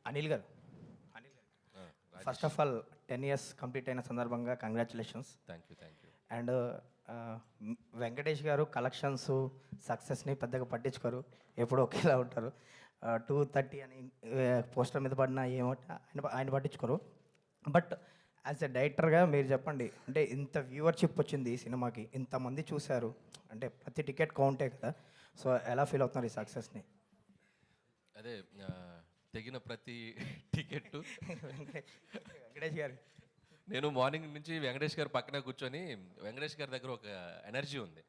అనిల్ గారు, first of all 10 years complete అయిన సందర్భంగా congratulations. Thank you. And Venkatesh గారు కలెక్షన్స్ సక్సెస్ని పెద్దగా పట్టించుకోరు, ఎప్పుడూ ఒకేలా ఉంటారు. 230 అని పోస్టర్ మీద పడిన ఏమో ఆయన పట్టించుకోరు. బట్ యాజ్ ఎ డైరెక్టర్గా మీరు చెప్పండి, అంటే ఇంత వ్యూవర్షిప్ వచ్చింది ఈ సినిమాకి, ఇంతమంది చూశారు, అంటే ప్రతి టికెట్ కౌంటే కదా, సో ఎలా ఫీల్ అవుతున్నారు ఈ సక్సెస్ని? అదే తెగిన ప్రతి టికెట్ వెంకటేష్ గారు, నేను మార్నింగ్ నుంచి వెంకటేష్ గారు పక్కన కూర్చొని, వెంకటేష్ గారి దగ్గర ఒక ఎనర్జీ ఉంది.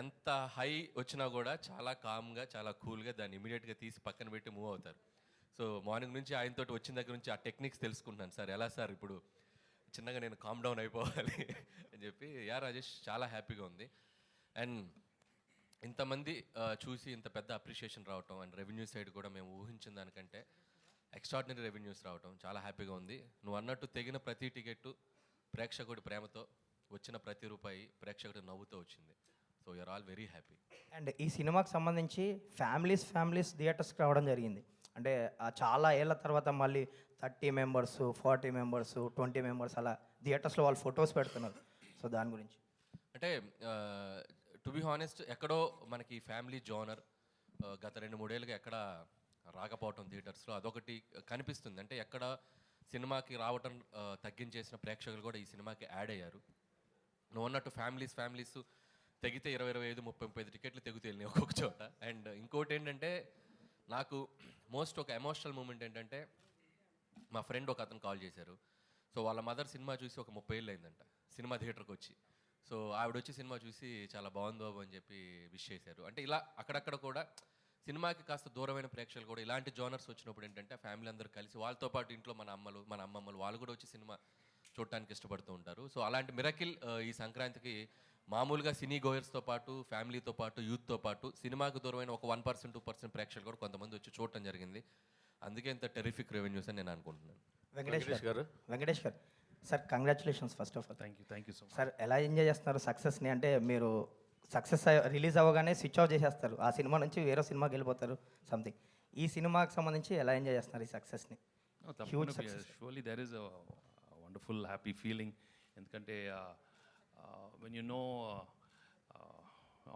ఎంత హై వచ్చినా కూడా చాలా కామ్గా, చాలా కూల్గా దాన్ని ఇమీడియట్గా తీసి పక్కన పెట్టి మూవ్ అవుతారు. సో మార్నింగ్ నుంచి ఆయనతో వచ్చిన దగ్గర నుంచి ఆ టెక్నిక్స్ తెలుసుకుంటున్నాను. సార్ ఎలా సార్ ఇప్పుడు చిన్నగా నేను కామ్ డౌన్ అయిపోవాలి అని చెప్పి. రాజేష్ చాలా హ్యాపీగా ఉంది. అండ్ ఇంతమంది చూసి ఇంత పెద్ద అప్రిషియేషన్ రావటం, అండ్ రెవెన్యూ సైడ్ కూడా మేము ఊహించిన దానికంటే ఎక్స్ట్రాడినరీ రెవెన్యూస్ రావటం చాలా హ్యాపీగా ఉంది. నువ్వు అన్నట్టు తెగిన ప్రతి టికెట్టు ప్రేక్షకుడి ప్రేమతో, వచ్చిన ప్రతి రూపాయి ప్రేక్షకుడి నవ్వుతో వచ్చింది. So you're all very happy. And ఈ సినిమాకి సంబంధించి ఫ్యామిలీస్ థియేటర్స్కి రావడం జరిగింది. అంటే చాలా ఏళ్ళ తర్వాత మళ్ళీ 30 members, 40 members, 20 members అలా థియేటర్స్లో వాళ్ళు ఫొటోస్ పెడుతున్నారు. సో దాని గురించి అంటే టు బి హానెస్ట్, ఎక్కడో మనకి ఫ్యామిలీ జోనర్ గత 2-3 ఏళ్ళుగా ఎక్కడ రాకపోవటం థియేటర్స్లో అదొకటి కనిపిస్తుంది. అంటే ఎక్కడ సినిమాకి రావటం తగ్గించేసిన ప్రేక్షకులు కూడా ఈ సినిమాకి యాడ్ అయ్యారు. నువ్వు అన్నట్టు ఫ్యామిలీస్ తెగితే 20-25 టికెట్లు తెగుతూ వెళ్ళినాయి ఒక్కొక్క చోట. అండ్ ఇంకోటి ఏంటంటే, నాకు మోస్ట్ ఒక ఎమోషనల్ మూమెంట్ ఏంటంటే, మా ఫ్రెండ్ ఒక అతను కాల్ చేశారు. సో వాళ్ళ మదర్ సినిమా చూసి ఒక 30 ఏళ్ళు అయిందంట సినిమా థియేటర్కి వచ్చి. సో ఆవిడ వచ్చి సినిమా చూసి చాలా బాగుంది బాబు అని చెప్పి విష్ చేశారు. అంటే ఇలా అక్కడక్కడ కూడా సినిమాకి కాస్త దూరమైన ప్రేక్షకులు కూడా ఇలాంటి జోనర్స్ వచ్చినప్పుడు ఏంటంటే ఫ్యామిలీ అందరూ కలిసి వాళ్ళతో పాటు ఇంట్లో మన అమ్మమ్మలు వాళ్ళు కూడా వచ్చి సినిమా చూడటానికి ఇష్టపడుతూ ఉంటారు. సో అలాంటి మిరకిల్ ఈ సంక్రాంతికి మామూలుగా సినీ గోయర్స్తో పాటు, ఫ్యామిలీతో పాటు, యూత్తో పాటు సినిమాకు దూరమైన ఒక 1%, 2% ప్రేక్షకులు కూడా కొంతమంది వచ్చి చూడటం జరిగింది. అందుకే ఇంత టెరిఫిక్ రెవెన్యూస్ అని నేను అనుకుంటున్నాను. వెంకటేష్ గారు sir, congratulations first of all. Thank you so much sir. ఎలా ఎంజాయ్ చేస్తున్నారు సక్సెస్ని? అంటే మీరు సక్సెస్ రిలీజ్ అవ్వగానే స్విచ్ ఆఫ్ చేసేస్తారు, ఆ సినిమా నుంచి వేరే సినిమాకి వెళ్ళిపోతారు సంథింగ్. ఈ సినిమాకి సంబంధించి ఎలా ఎంజాయ్ చేస్తున్నారు ఈ సక్సెస్ని? Huge success. Surely there is a wonderful happy feeling. ఎందుకంటే వెన్ యూ నో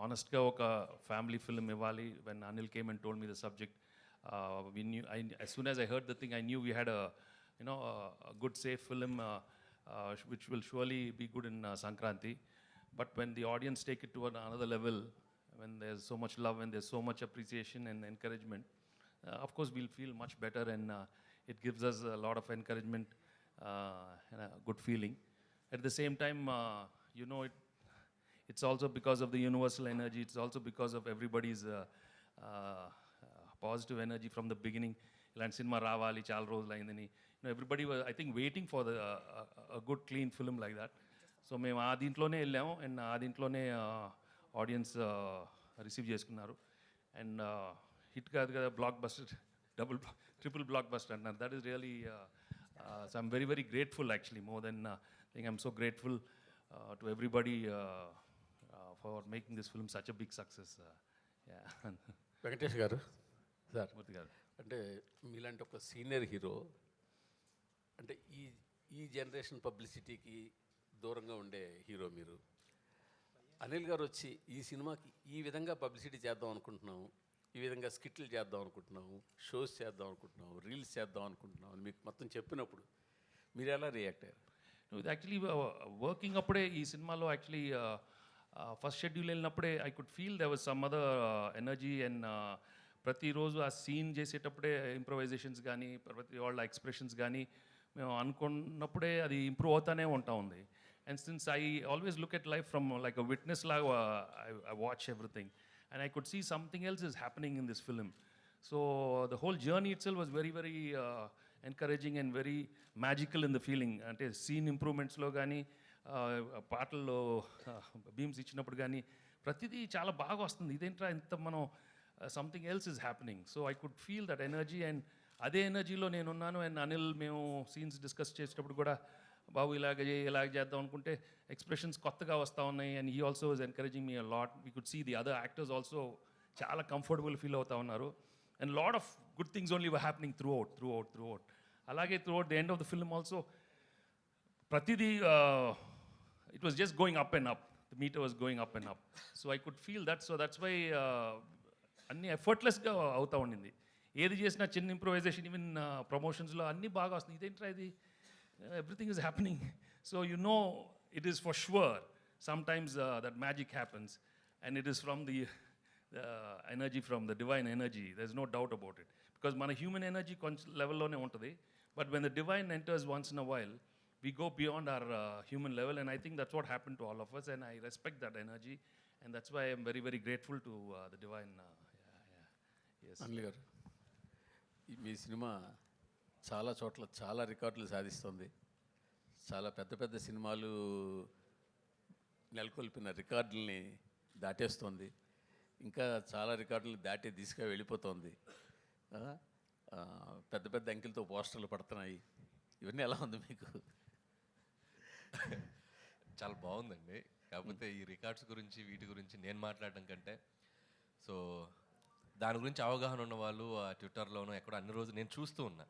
ఆనెస్ట్గా ఒక ఫ్యామిలీ ఫిల్మ్ ఇవ్వాలి. When Anil came and told me the subject, we knew, as soon as I heard the thing, I knew we had a good safe film which will surely be good in Sankranti. But when the audience take it to another level, when there's so much love and there's so much appreciation and encouragement, of course we'll feel much better, and it gives us a lot of encouragement and a good feeling. At the same time, it's also because of the universal energy. It's also because of everybody's positive energy from the beginning. ఇలాంటి cinema రావాలి, చాలా రోజులు అయిందని everybody I think waiting for the good clean film like that. So మేము ఆ దీంట్లోనే వెళ్ళాము, and ఆ దీంట్లోనే ఆడియన్స్ రిసీవ్ చేసుకున్నారు. అండ్ హిట్ కాదు కదా, blockbuster, triple blockbuster అంటున్నారు. That is really so I'm very very grateful actually. More than think I'm so grateful to everybody for making this film such a big success. Venkatesh గారు, sir మూర్తి గారు, అంటే మీలాంటి ఒక senior hero, అంటే ఈ generation పబ్లిసిటీకి దూరంగా ఉండే హీరో మీరు. అనిల్ గారు వచ్చి ఈ సినిమాకి ఈ విధంగా పబ్లిసిటీ చేద్దాం అనుకుంటున్నాము, ఈ విధంగా స్కిట్లు చేద్దాం అనుకుంటున్నాము, షోస్ చేద్దాం అనుకుంటున్నాము, రీల్స్ చేద్దాం అనుకుంటున్నాము అని మీకు మొత్తం చెప్పినప్పుడు మీరు ఎలా రియాక్ట్ అయ్యారు? ఇది యాక్చువల్లీ వర్కింగ్ అప్పుడే ఈ సినిమాలో యాక్చువల్లీ ఫస్ట్ షెడ్యూల్ వెళ్ళినప్పుడే I could feel there was some other energy. And ప్రతిరోజు ఆ సీన్ చేసేటప్పుడే ఇంప్రొవైజేషన్స్ కానీ, ప్రతి వాళ్ళ ఎక్స్ప్రెషన్స్ కానీ మేము అనుకున్నప్పుడే అది ఇంప్రూవ్ అవుతానే ఉంటా ఉంది. And since I always look at life from like a witness లాగా I watch everything, and I could see something else is happening in this film. So the whole journey itself was very very encouraging and very magical in the feeling. అంటే scene ఇంప్రూవ్మెంట్స్లో కానీ, పాటల్లో beams ఇచ్చినప్పుడు కానీ ప్రతిదీ చాలా బాగా వస్తుంది. ఇదేంట్రా ఇంత మనం something else is happening. So I could feel that energy, and అదే ఎనర్జీలో నేనున్నాను. అండ్ అనిల్ మేము సీన్స్ డిస్కస్ చేసేటప్పుడు కూడా బాబు ఇలాగ చేద్దాం అనుకుంటే ఎక్స్ప్రెషన్స్ కొత్తగా వస్తూ ఉన్నాయి. And he also is encouraging me a lot. We could see the other actors also చాలా కంఫర్టబుల్ ఫీల్ అవుతూ ఉన్నారు. And lot of good things only were happening throughout. అలాగే throughout the end of the film also ప్రతిదీ it was just going up and up. The meter was going up and up. So I could feel that. So that's why అన్నీ ఎఫర్ట్లెస్గా అవుతా ఉండింది. ఏది చేసినా చిన్న improvisation, even ప్రమోషన్స్లో అన్నీ బాగా వస్తుంది. ఇదేంట్రా ఇది, everything is happening. So you know it is for sure sometimes that magic happens and it is from the energy, from the divine energy. There is no doubt about it. Because మన human energy కొంచెం లెవెల్లోనే ఉంటుంది. But when the divine enters once in a while, we go beyond our human level, and I think that's what happened to all of us, and I respect that energy, and that's why I'm very, very grateful to the divine. Yes. Anil గారు, మీ cinema చాలా చోట్ల చాలా రికార్డులు సాధిస్తుంది. చాలా పెద్ద పెద్ద సినిమాలు నెలకొల్పిన రికార్డుల్ని దాటేస్తుంది. ఇంకా చాలా రికార్డులు దాటి దిశగా వెళ్ళిపోతుంది. పెద్ద పెద్ద అంకెలతో పోస్టర్లు పడుతున్నాయి. ఇవన్నీ ఎలా ఉంది మీకు? చాలా బాగుందండి. కాకపోతే ఈ రికార్డ్స్ గురించి వీటి గురించి నేను మాట్లాడడం కంటే, సో దాని గురించి అవగాహన ఉన్న వాళ్ళు ట్విట్టర్లోనూ ఎక్కడో అన్ని రోజులు నేను చూస్తూ ఉన్నా.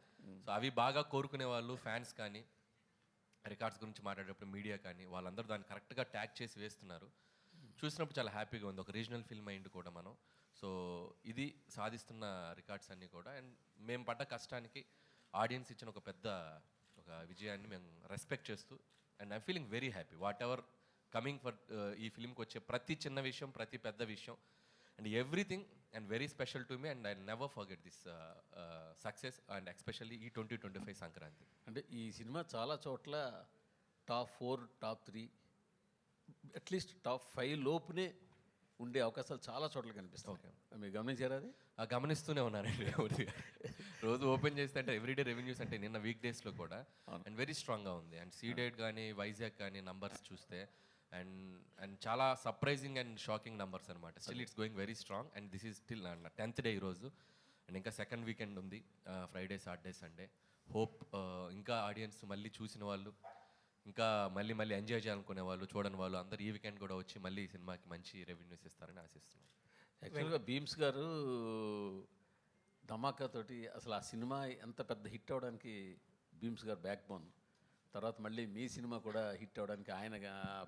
సో అవి బాగా కోరుకునే వాళ్ళు, ఫ్యాన్స్ కానీ, రికార్డ్స్ గురించి మాట్లాడేటప్పుడు మీడియా కానీ, వాళ్ళందరూ దాన్ని కరెక్ట్గా ట్యాగ్ చేసి వేస్తున్నారు. చూసినప్పుడు చాలా హ్యాపీగా ఉంది. ఒక రీజనల్ ఫిల్మ్ అయింది కూడా మనం. సో ఇది సాధిస్తున్న రికార్డ్స్ అన్నీ కూడా, అండ్ మేము పడ్డ కష్టానికి ఆడియన్స్ ఇచ్చిన ఒక పెద్ద విజయాన్ని మేము రెస్పెక్ట్ చేస్తూ, and I'm feeling very happy what ever coming for ఈ ఫిల్మ్కి వచ్చే ప్రతి చిన్న విషయం, ప్రతి పెద్ద విషయం, and everything and very special to me, and I never forget this success, and especially ఈ 2025 సంక్రాంతి. అంటే ఈ సినిమా చాలా చోట్ల టాప్ 4, టాప్ 3, అట్లీస్ట్ టాప్ 5 లోపునే ఉండే అవకాశాలు చాలా చోట్ల కనిపిస్తాయి. ఓకే, మీరు గమనించారా అది? గమనిస్తూనే ఉన్నానండి. రోజు ఓపెన్ చేస్తే అంటే ఎవ్రీడే రెవెన్యూస్ అంటే నిన్న వీక్ డేస్లో కూడా అండ్ వెరీ స్ట్రాంగ్గా ఉంది. అండ్ సీడెడ్ కానీ, వైజాగ్ కానీ నంబర్స్ చూస్తే అండ్ అండ్ చాలా సర్ప్రైజింగ్ అండ్ షాకింగ్ నంబర్స్ అనమాట. Still it's going very strong, and this is still 10th day ఈరోజు, అండ్ ఇంకా సెకండ్ వీకెండ్ ఉంది, ఫ్రైడే, సాటర్డే, సండే. హోప్ ఇంకా ఆడియన్స్ మళ్ళీ చూసిన వాళ్ళు, ఇంకా మళ్ళీ మళ్ళీ ఎంజాయ్ చేయాలనుకునే వాళ్ళు, చూడని వాళ్ళు అందరూ ఈ వీకెండ్ కూడా వచ్చి మళ్ళీ ఈ సినిమాకి మంచి రెవెన్యూస్ ఇస్తారని ఆశిస్తున్నాను. యాక్చువల్గా భీమ్స్ గారు ధమాకా తోటి అసలు ఆ సినిమా ఎంత పెద్ద హిట్ అవ్వడానికి భీమ్స్ గారు బ్యాక్ బోన్. తర్వాత మళ్ళీ మీ సినిమా కూడా హిట్ అవ్వడానికి ఆయన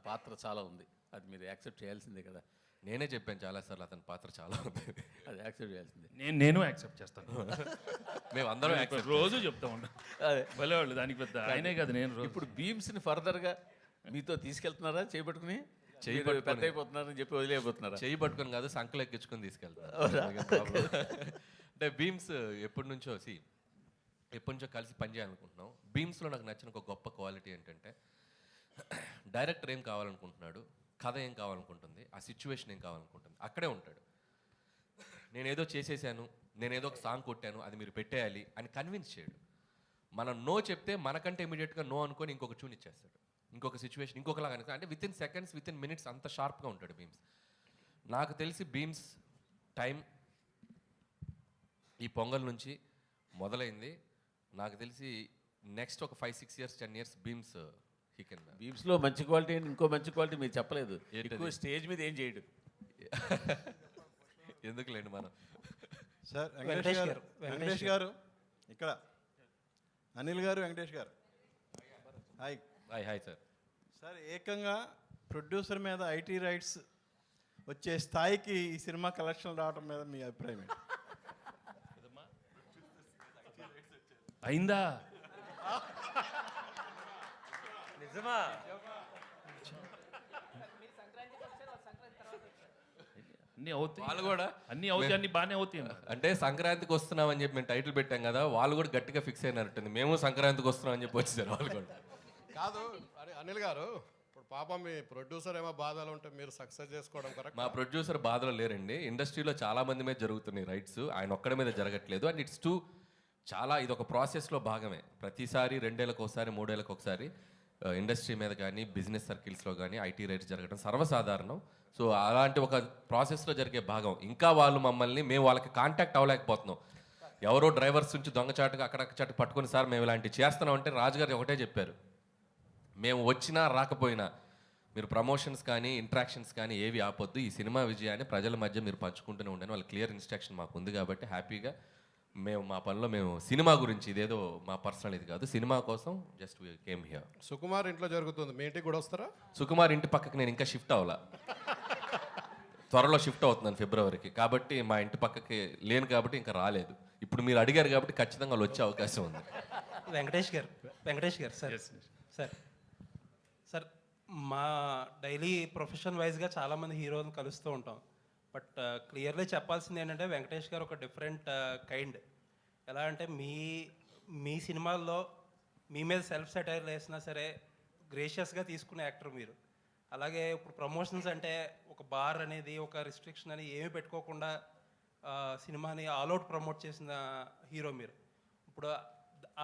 పాత్ర చాలా ఉంది. అది మీరు యాక్సెప్ట్ చేయాల్సిందే కదా. నేనే చెప్పాను చాలాసార్లు అతని పాత్ర చాలా ఉంది, అది యాక్సెప్ట్ చేయాల్సిందే. నేను యాక్సెప్ట్ చేస్తాను. మేము అందరం యాక్సెప్ట్ రోజు చెప్తా ఉంటాం. అదే భలే వాళ్ళు, దానికి పెద్ద ఆయనే కదా. నేను రోజు ఇప్పుడు భీమ్స్ని ఫర్దర్గా మీతో తీసుకెళ్తున్నారా? చేపట్టుకుని పెద్ద అయిపోతున్నారని చెప్పి వదిలేయబోతున్నారా? చేయి పట్టుకొని కాదు, సంకలు ఎక్కించుకొని తీసుకెళ్తాను. అంటే భీమ్స్ ఎప్పటి నుంచో కలిసి పనిచేయాలనుకుంటున్నాం. భీమ్స్లో నాకు నచ్చిన ఒక గొప్ప క్వాలిటీ ఏంటంటే, డైరెక్టర్ ఏం కావాలనుకుంటున్నాడు, కథ ఏం కావాలనుకుంటుంది, ఆ సిచ్యువేషన్ ఏం కావాలనుకుంటుంది, అక్కడే ఉంటాడు. నేనేదో చేసేసాను, నేనేదో ఒక సాంగ్ కొట్టాను, అది మీరు పెట్టేయాలి అని కన్విన్స్ చేయడు. మనం నో చెప్తే మనకంటే ఇమీడియట్గా నో అనుకొని ఇంకొక ట్యూన్ ఇచ్చేస్తాడు, ఇంకొక సిచ్యువేషన్ ఇంకొకలాగా అనుకో. అంటే with in seconds, with in minutes అంత షార్ప్గా ఉంటాడు భీమ్స్. నాకు తెలిసి భీమ్స్ టైం ఈ పొంగల్ నుంచి మొదలైంది. నాకు తెలిసి నెక్స్ట్ ఒక 5-6 years 10 years Bheems he can. భీమ్స్లో మంచి క్వాలిటీ అండ్ ఇంకో మంచి క్వాలిటీ మీరు చెప్పలేదు. ఎక్కువ స్టేజ్ మీద ఏం చేయడు. ఎందుకులేండి మనం. సార్ వెంకటేష్ గారు ఇక్కడ, అనిల్ గారు, వెంకటేష్ గారు, హాయ్. Hi sir. సార్ ఏకంగా ప్రొడ్యూసర్ మీద ఐటీ రైట్స్ వచ్చే స్థాయికి ఈ సినిమా కలెక్షన్ రావడం మీద మీ అభిప్రాయం ఏంటి? అయిందా? నిజమా? అన్నీ అవుతాయి, వాళ్ళు కూడా అన్నీ అవుతాయి, అన్నీ బాగానే అవుతాయి. అంటే సంక్రాంతికి వస్తున్నామని చెప్పి మేము టైటిల్ పెట్టాం కదా, వాళ్ళు కూడా గట్టిగా ఫిక్స్ అయినట్టుంది. మేము సంక్రాంతికి వస్తున్నాం అని చెప్పి వచ్చేసారు వాళ్ళు కూడా. కాదు అరే అనిల్ గారు, ఇప్పుడు పాపం మీ ప్రొడ్యూసర్ ఏమో బాధలు ఉంటే మీరు సక్సెస్ చేసుకోవడం కరెక్ట్. మా ప్రొడ్యూసర్ బాధలో లేరండి. ఇండస్ట్రీలో చాలా మంది మీద జరుగుతున్నాయి రైట్స్, ఆయన ఒక్కడి మీద జరగట్లేదు. అండ్ ఇట్స్ చాలా ఇది ఒక ప్రాసెస్లో భాగమే. ప్రతిసారి 2 ఏళ్ళకి ఒకసారి 3 ఏళ్ళకి ఒకసారి ఇండస్ట్రీ మీద కానీ, బిజినెస్ సర్కిల్స్లో కానీ ఐటీ రైట్స్ జరగడం సర్వసాధారణం. సో అలాంటి ఒక ప్రాసెస్లో జరిగే భాగం. ఇంకా వాళ్ళు మమ్మల్ని, మేము వాళ్ళకి కాంటాక్ట్ అవ్వలేకపోతున్నాం. ఎవరో డ్రైవర్స్ నుంచి దొంగచాటుగా అక్కడక్కడ పట్టుకొని, సార్ మేము ఇలాంటివి చేస్తున్నాం అంటే రాజుగారు ఒకటే చెప్పారు, మేము వచ్చినా రాకపోయినా మీరు ప్రమోషన్స్ కానీ ఇంట్రాక్షన్స్ కానీ ఏవి ఆపొద్దు. ఈ సినిమా విజయాన్ని ప్రజల మధ్య మీరు పంచుకుంటూనే ఉండండి. వాళ్ళ క్లియర్ ఇన్స్ట్రక్షన్ మాకు ఉంది కాబట్టి హ్యాపీగా మేము మా పనిలో మేము సినిమా గురించి ఇదేదో మా పర్సనల్ ఇది కాదు, సినిమా కోసం జస్ట్ కేమ్ హియర్. సుకుమార్ ఇంట్లో జరుగుతుంది, మీ ఇంటికి కూడా వస్తారా? సుకుమార్ ఇంటి పక్కకి నేను ఇంకా షిఫ్ట్ అవ్వాలా, త్వరలో షిఫ్ట్ అవుతున్నాను ఫిబ్రవరికి. కాబట్టి మా ఇంటి పక్కకి లేను కాబట్టి ఇంకా రాలేదు. ఇప్పుడు మీరు అడిగారు కాబట్టి ఖచ్చితంగా వాళ్ళు వచ్చే అవకాశం ఉంది. వెంకటేష్ గారు సార్ సార్ సార్ మా డైలీ ప్రొఫెషన్ వైజ్గా చాలామంది హీరోలను కలుస్తూ ఉంటాం. బట్ క్లియర్లీ చెప్పాల్సింది ఏంటంటే వెంకటేష్ గారు ఒక డిఫరెంట్ కైండ్. ఎలా అంటే మీ సినిమాల్లో మీ మీద సెల్ఫ్ సెటైర్ వేసినా సరే గ్రేషియస్గా తీసుకునే యాక్టర్ మీరు. అలాగే ఇప్పుడు ప్రమోషన్స్ అంటే ఒక బార్ అనేది ఒక రిస్ట్రిక్షన్ అని ఏమీ పెట్టుకోకుండా సినిమాని ఆల్అవుట్ ప్రమోట్ చేసిన హీరో మీరు. ఇప్పుడు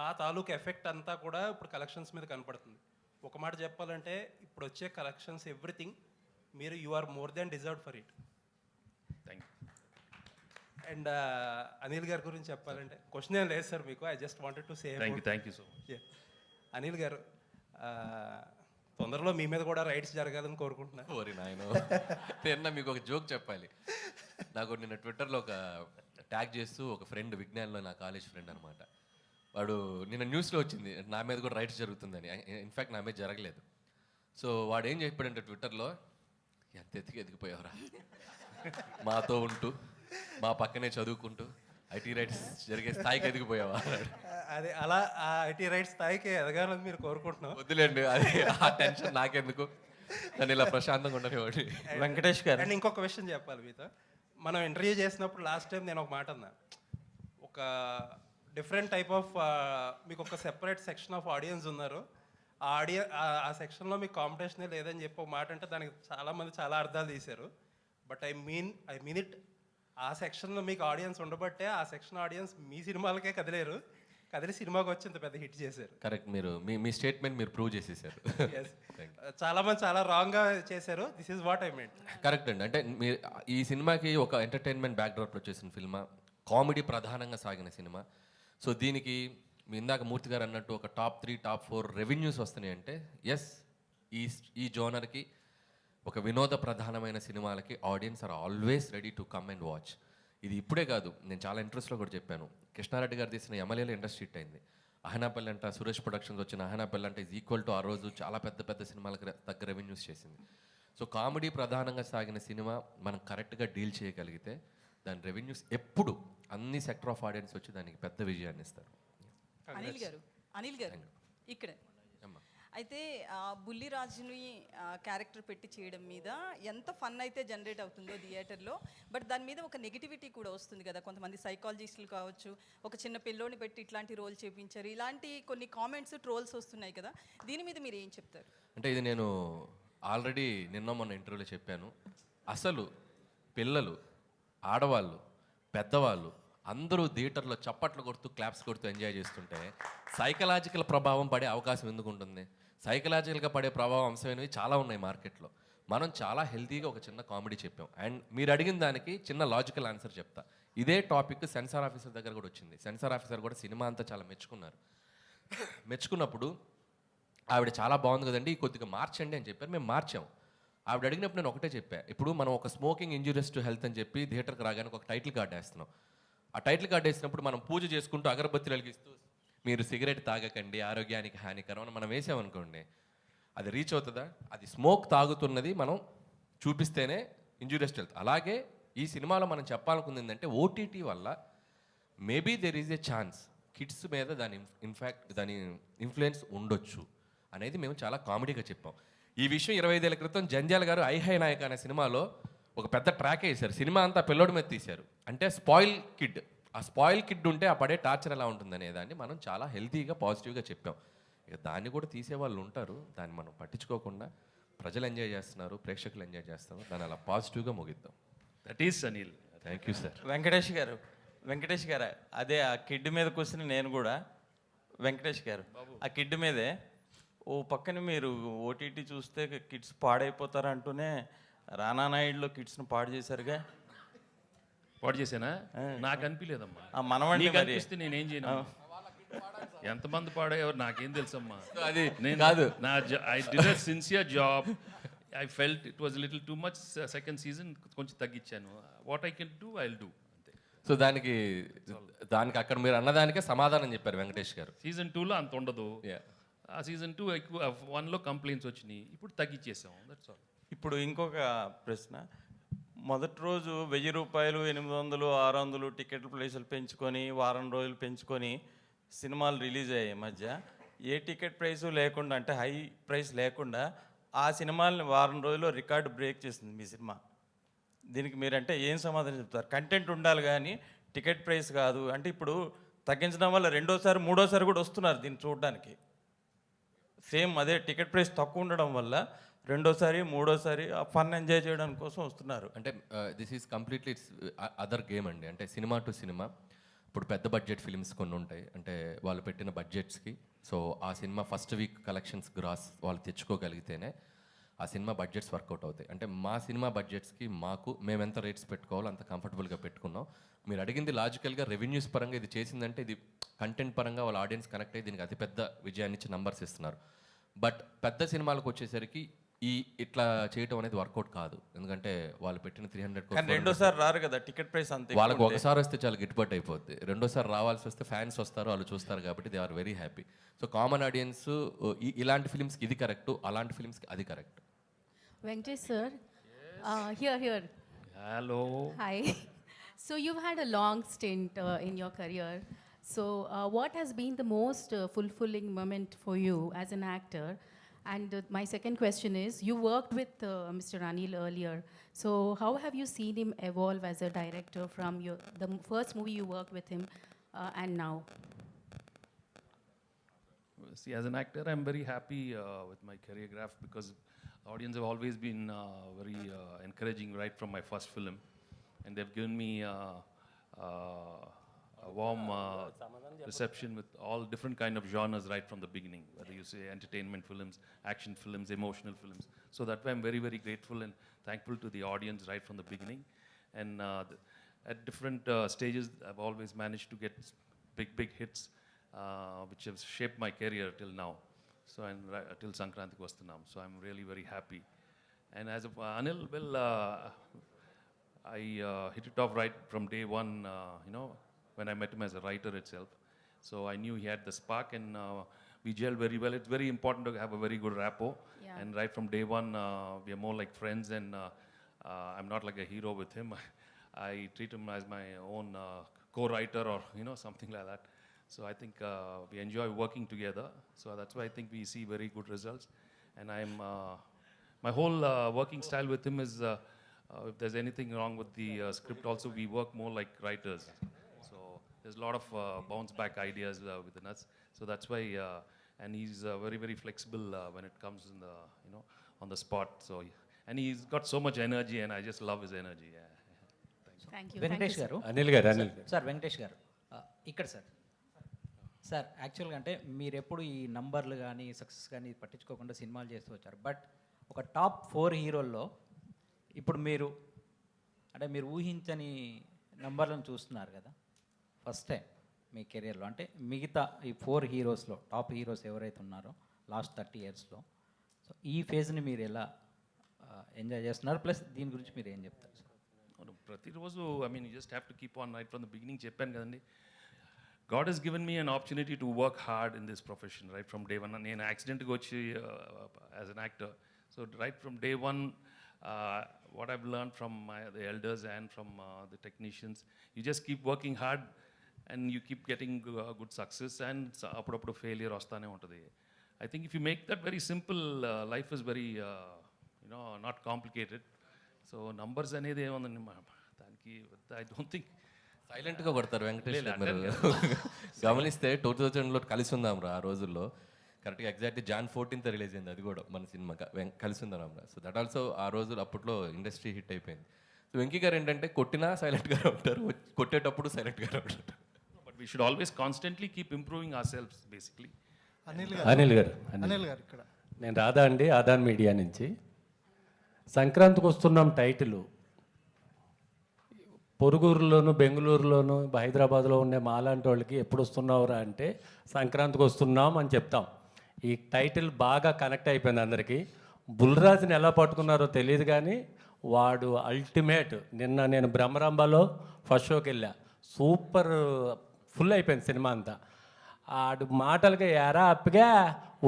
ఆ తాలూకు ఎఫెక్ట్ అంతా కూడా ఇప్పుడు కలెక్షన్స్ మీద కనపడుతుంది. ఒక మాట చెప్పాలంటే ఇప్పుడు వచ్చే కలెక్షన్స్ ఎవ్రీథింగ్ మీరు you are more than deserved for it. Thank you. And Anil గారి గురించి చెప్పాలంటే క్వశ్చన్ ఏం లేదు సార్ మీకు. I just wanted to say thank you so much. Anil garu తొందరలో మీ మీద కూడా రైట్స్ జరగాలని కోరుకుంటున్నాను. ఓరి నాయన, నిన్న మీకు ఒక జోక్ చెప్పాలి. నాకు నిన్న ట్విట్టర్లో ఒక ట్యాగ్ చేస్తూ ఒక ఫ్రెండ్, విజ్ఞాన్లో నా కాలేజ్ ఫ్రెండ్ అనమాట, వాడు నిన్న న్యూస్లో వచ్చింది నా మీద కూడా రైట్స్ జరుగుతుందని. ఇన్ఫ్యాక్ట్ నా మీద జరగలేదు. సో వాడు ఏం చెప్పాడంటే ట్విట్టర్లో, ఎంత ఎదిగిపోయావురా, మాతో ఉంటూ మా పక్కనే చదువుకుంటూ ఐటీ రైట్స్ జరిగే స్థాయికి ఎదిగిపోయావా. అదే అలా ఆ ఐటీ రైట్స్ స్థాయికి ఎదగాలని మీరు కోరుకుంటున్నాం. వద్దులేండి, అది ఆ టెన్షన్ నాకెందుకు, నన్ను ఇలా ప్రశాంతంగా ఉండనివ్వండి. వెంకటేష్ గారు, అండ్ ఇంకొక విషయం చెప్పాలి మీతో. మనం ఇంటర్వ్యూ చేసినప్పుడు లాస్ట్ టైం నేను ఒక మాట అన్నా, ఒక డిఫరెంట్ టైప్ ఆఫ్ మీకు ఒక సెపరేట్ సెక్షన్ ఆఫ్ ఆడియన్స్ ఉన్నారు. ఆ సెక్షన్లో మీకు కాంపిటీషనే లేదని చెప్పి ఒక మాట అంటే దానికి చాలామంది చాలా అర్థాలు తీశారు. But I mean it. ఆ సెక్షన్లో మీకు ఆడియన్స్ ఉండబట్టే ఆ సెక్షన్ ఆడియన్స్ మీ సినిమాలకే కదిలి సినిమాకి వచ్చి ఇంత పెద్ద హిట్ చేశారు. కరెక్ట్, మీరు మీ స్టేట్మెంట్ మీరు ప్రూవ్ చేసేసారు. చాలామంది చాలా రాంగ్గా చేశారు. This is what I meant. Correct అండి. అంటే మీరు ఈ సినిమాకి ఒక ఎంటర్టైన్మెంట్ బ్యాక్డ్రాప్లో చేసిన సినిమా, కామెడీ ప్రధానంగా సాగిన సినిమా. సో దీనికి మీ ఇందాక మూర్తి గారు అన్నట్టు ఒక టాప్ 3 టాప్ 4 రెవెన్యూస్ వస్తున్నాయి అంటే ఎస్, ఈ జోనర్కి ఒక వినోద ప్రధానమైన సినిమాలకి audience are always ready to come and watch. ఇది ఇప్పుడే కాదు, నేను చాలా ఇంట్రెస్ట్లో కూడా చెప్పాను. కృష్ణారెడ్డి గారు తీసిన ఎమ్మెల్యేలో ఇండస్ట్రీ హిట్ అయింది. అహనాపల్లి అంట, సురేష్ ప్రొడక్షన్స్ వచ్చిన అహనాపల్లి అంటే ఈజ్ ఈక్వల్ టు ఆ రోజు చాలా పెద్ద సినిమాలకు తగ్గ రెవెన్యూస్ చేసింది. సో కామెడీ ప్రధానంగా సాగిన సినిమా మనం కరెక్ట్గా డీల్ చేయగలిగితే దాని రెవెన్యూస్ ఎప్పుడు అన్ని సెక్టర్ ఆఫ్ ఆడియన్స్ వచ్చి దానికి పెద్ద విజయాన్ని ఇస్తారు. అనిల్ గారు ఇక్కడ అయితే బుల్లిరాజుని క్యారెక్టర్ పెట్టి చేయడం మీద ఎంత ఫన్ అయితే జనరేట్ అవుతుందో థియేటర్లో, బట్ దాని మీద ఒక నెగిటివిటీ కూడా వస్తుంది కదా. కొంతమంది సైకాలజిస్టులు కావచ్చు, ఒక చిన్న పిల్లోని పెట్టి ఇట్లాంటి రోల్ చేయించారు, ఇలాంటి కొన్ని కామెంట్స్, ట్రోల్స్ వస్తున్నాయి కదా. దీని మీద మీరు ఏం చెప్తారు? అంటే ఇది నేను ఆల్రెడీ మొన్న ఇంటర్వ్యూలో చెప్పాను. అసలు పిల్లలు, ఆడవాళ్ళు, పెద్దవాళ్ళు అందరూ థియేటర్లో చప్పట్లు కొడుతూ క్లాప్స్ కొడుతూ ఎంజాయ్ చేస్తుంటే సైకలాజికల్ ప్రభావం పడే అవకాశం ఎందుకు ఉంటుంది? సైకలాజికల్గా పడే ప్రభావం అంశమైనవి చాలా ఉన్నాయి మార్కెట్లో. మనం చాలా హెల్తీగా ఒక చిన్న కామెడీ చెప్పాం. అండ్ మీరు అడిగిన దానికి చిన్న లాజికల్ ఆన్సర్ చెప్తా. ఇదే టాపిక్ సెన్సార్ ఆఫీసర్ దగ్గర కూడా వచ్చింది. సెన్సార్ ఆఫీసర్ కూడా సినిమా అంతా చాలా మెచ్చుకున్నప్పుడు ఆవిడ చాలా బాగుంది కదండి, కొద్దిగా మార్చండి అని చెప్పారు. మేము మార్చాం. ఆవిడ అడిగినప్పుడు నేను ఒకటే చెప్పా, ఇప్పుడు మనం ఒక స్మోకింగ్ ఇంజూరియస్ టు హెల్త్ అని చెప్పి థియేటర్కి రాగానే ఒక టైటిల్ కార్డు వేస్తున్నాం. ఆ టైటిల్ కార్డు వేసినప్పుడు మనం పూజ చేసుకుంటూ అగరబత్తులు వెలిగిస్తూ మీరు సిగరెట్ తాగకండి, ఆరోగ్యానికి హానికరం అని మనం వేసామనుకోండి, అది రీచ్ అవుతుందా? అది స్మోక్ తాగుతున్నది మనం చూపిస్తేనే ఇంజూరియస్ టు హెల్త్. అలాగే ఈ సినిమాలో మనం చెప్పాలనుకుంది ఏంటంటే ఓటీటీ వల్ల maybe there is a chance kids మీద దాని ఇన్ఫ్లుయెన్స్ ఉండొచ్చు అనేది మేము చాలా కామెడీగా చెప్పాం. ఈ విషయం 25 ఏళ్ల క్రితం జంధ్యాల గారు ఐహై నాయక్ అనే సినిమాలో ఒక పెద్ద ట్రాక్ వేశారు. సినిమా అంతా పిల్లోడి మీద తీశారు. అంటే స్పాయిల్ కిడ్, ఆ స్పాయిల్ కిడ్ ఉంటే ఆ పడే టార్చర్ ఎలా ఉంటుందనే దాన్ని మనం చాలా హెల్తీగా పాజిటివ్గా చెప్పాం. ఇక దాన్ని కూడా తీసేవాళ్ళు ఉంటారు, దాన్ని మనం పట్టించుకోకుండా ప్రజలు ఎంజాయ్ చేస్తున్నారు, ప్రేక్షకులు ఎంజాయ్ చేస్తున్నారు, దాన్ని అలా పాజిటివ్గా ముగిద్దాం. That is Anil. Thank you sir. Venkatesh గారు అదే ఆ కిడ్ మీద కూర్చుని నేను కూడా వెంకటేష్ గారు ఆ కిడ్ మీదే ఓ పక్కన మీరు ఓటీటీ చూస్తే కిడ్స్ పాడైపోతారు అంటూనే రానా నాయుడులో కిడ్స్ను పాడు చేశారుగా. పాడు చేశానా? నాకు అనిపించలేదమ్మా. ఆ మనవాడిని నీకు మరి అనిపిస్తే నేనేం చేయను. ఎంతమంది పాడేవారు నాకేం తెలుసమ్మా. అది నేను కాదు. I did a sincere job. I felt it was a little too much. Second season, కొంచెం తగ్గించాను. What I can do, I'll do. అంతే. సో దానికి అక్కడ మీరు అన్నదానికే సమాధానం చెప్పారు వెంకటేష్ గారు. సీజన్ 2లో అంత ఉండదు. Yeah. ఆ సీజన్ 2 ఎక్కువ 1లో కంప్లైంట్స్ వచ్చినాయి. ఇప్పుడు తగ్గించేసాం. That's all. ఇప్పుడు ఇంకొక ప్రశ్న, మొదటి రోజు 1000 రూపాయలు, 800, 600 టికెట్ ప్రైసులు పెంచుకొని వారం రోజులు పెంచుకొని సినిమాలు రిలీజ్ అయ్యాయి. ఈ మధ్య ఏ టికెట్ ప్రైసు లేకుండా, అంటే హై ప్రైస్ లేకుండా ఆ సినిమాలని వారం రోజుల్లో రికార్డు బ్రేక్ చేసింది మీ సినిమా. దీనికి మీరంటే ఏం సమాధానం చెప్తారు? కంటెంట్ ఉండాలి కానీ టికెట్ ప్రైస్ కాదు అంటే. ఇప్పుడు తగ్గించడం వల్ల రెండోసారి మూడోసారి కూడా వస్తున్నారు దీన్ని చూడడానికి. సేమ్ అదే టికెట్ ప్రైస్ తక్కువ ఉండడం వల్ల రెండోసారి మూడోసారి ఆ ఫన్ ఎంజాయ్ చేయడం కోసం వస్తున్నారు. అంటే this is completely other game అండి. అంటే సినిమా టు సినిమా ఇప్పుడు పెద్ద బడ్జెట్ ఫిల్మ్స్ కొన్ని ఉంటాయి, అంటే వాళ్ళు పెట్టిన బడ్జెట్స్కి. సో ఆ సినిమా ఫస్ట్ వీక్ కలెక్షన్స్ గ్రాస్ వాళ్ళు తెచ్చుకోగలిగితేనే ఆ సినిమా బడ్జెట్స్ వర్కౌట్ అవుతాయి. అంటే మా సినిమా బడ్జెట్స్కి మేము ఎంత రేట్స్ పెట్టుకోవాలో అంత కంఫర్టబుల్గా పెట్టుకున్నాం. మీరు అడిగింది లాజికల్గా రెవెన్యూస్ పరంగా ఇది చేసిందంటే ఇది కంటెంట్ పరంగా వాళ్ళ ఆడియన్స్ కనెక్ట్ అయ్యి దీనికి అతిపెద్ద విజయాన్ని ఇచ్చి నంబర్స్ ఇస్తున్నారు. బట్ పెద్ద సినిమాలకు వచ్చేసరికి ఇట్లా చేయటం అనేది వర్కౌట్ కాదు. ఎందుకంటే వాళ్ళు పెట్టిన 300 రెండోసారి రారు కదా టికెట్ ప్రైస్ అంతే. వాళ్ళకి ఒకసారి వస్తే చాలా గిట్టుబాటు అయిపోద్ది. రెండోసారి రావాల్సి వస్తే ఫ్యాన్స్ వస్తారు, వాళ్ళు చూస్తారు కాబట్టి they are very happy. So common audience ఇలాంటి ఫిల్మ్స్కి ఇది కరెక్ట్, అలాంటి ఫిల్మ్స్కి అది correct. Venkatesh sir, here. Hello. Hi. So you've had a long stint in your career. So what has been the most fulfilling moment for you as an actor? And my second question is, you worked with Mr. Anil earlier. So how have you seen him evolve as a director from the first movie you worked with him and now? See, as an actor, I'm very happy with my career graph because the audience have always been very encouraging right from my first film, and they've given me a warm reception with all different kind of genres right from the beginning, whether you say entertainment films, action films, emotional films. So that way I'm very, very grateful and thankful to the audience right from the beginning. And at different stages, I've always managed to get big hits, which have shaped my career till now. So and till Sankrantik Vastanam. So I'm really very happy. And as of Anil, well, I hit it off right from day one, when I met him as a writer itself. So I knew he had the spark and we gelled very well. It's very important to have a very good rapport. Yeah. And right from day one, we are more like friends and I'm not like a hero with him. I treat him as my own co-writer or, something like that. So I think we enjoy working together. So that's why I think we see very good results. And my whole working style with him is, if there's anything wrong with the script also, we work more like writers. So there's a lot of bounce back ideas within us. So that's why, and he's very, very flexible when it comes in the, on the spot. So, and he's got so much energy and I just love his energy. Yeah. Thank you. Venkatesh గారు, అనిల్ గారు sir Venkatesh గారు ఇక్కడ sir యాక్చువల్గా అంటే మీరు ఎప్పుడు ఈ నంబర్లు కానీ సక్సెస్ కానీ పట్టించుకోకుండా సినిమాలు చేస్తూ వచ్చారు. బట్ ఒక టాప్ 4 హీరోల్లో ఇప్పుడు మీరు ఊహించని నంబర్లను చూస్తున్నారు కదా ఫస్ట్ టైం మీ కెరియర్లో. అంటే మిగతా ఈ 4 హీరోస్లో టాప్ హీరోస్ ఎవరైతే ఉన్నారో లాస్ట్ 30 ఇయర్స్లో, సో ఈ ఫేజ్ని మీరు ఎలా ఎంజాయ్ చేస్తున్నారు, ప్లస్ దీని గురించి మీరు ఏం చెప్తారు సార్? ప్రతిరోజు you just have to keep on right from the beginning. చెప్పాను కదండి, God has given me an opportunity to work hard in this profession right from day one. నేను యాక్సిడెంట్గా వచ్చి as an actor. So right from day one, what I've learned from the elders and from the technicians, you just keep working hard and you keep getting good success and అప్పుడప్పుడు failure వస్తానే ఉంటుంది. I think if you make that very simple, life is very, not complicated. So numbers అనేది ఏముందండి దానికి, I don't think. సైలెంట్గా కొడతారు వెంకటేష్ గారు. మీరు గమనిస్తే 2000లో కలిసి ఉందాం రా ఆ రోజుల్లో కరెక్ట్గా ఎగ్జాక్ట్లీ Jan 14th రిలీజ్ అయింది అది కూడా మన సినిమా కలిసి ఉందాం రా. సో దట్ ఆల్సో ఆ రోజులు అప్పట్లో ఇండస్ట్రీ హిట్ అయిపోయింది. సో వెంకీ గారు ఏంటంటే కొట్టినా సైలెంట్గానే ఉంటారు, కొట్టేటప్పుడు సైలెంట్గానే ఉంటారు. But we should always constantly keep improving ourselves basically. Anil గారు ఇక్కడ నేను రాధా అండి, ఆదాన్ మీడియా నుంచి. సంక్రాంతికి వస్తున్నాం టైటిల్ పొరుగురులోను బెంగళూరులోను హైదరాబాద్లో ఉండే మాలాంటి వాళ్ళకి ఎప్పుడు వస్తున్నావురా అంటే సంక్రాంతికి వస్తున్నాం అని చెప్తాం. ఈ టైటిల్ బాగా కనెక్ట్ అయిపోయింది అందరికీ. బుల్రాజుని ఎలా పట్టుకున్నారో తెలియదు కానీ వాడు అల్టిమేట్. నిన్న నేను బ్రహ్మరంభలో ఫస్ట్ షోకి వెళ్ళా, సూపర్ ఫుల్ అయిపోయింది సినిమా అంతా. ఆడు మాటలకి ఎరా అప్పగా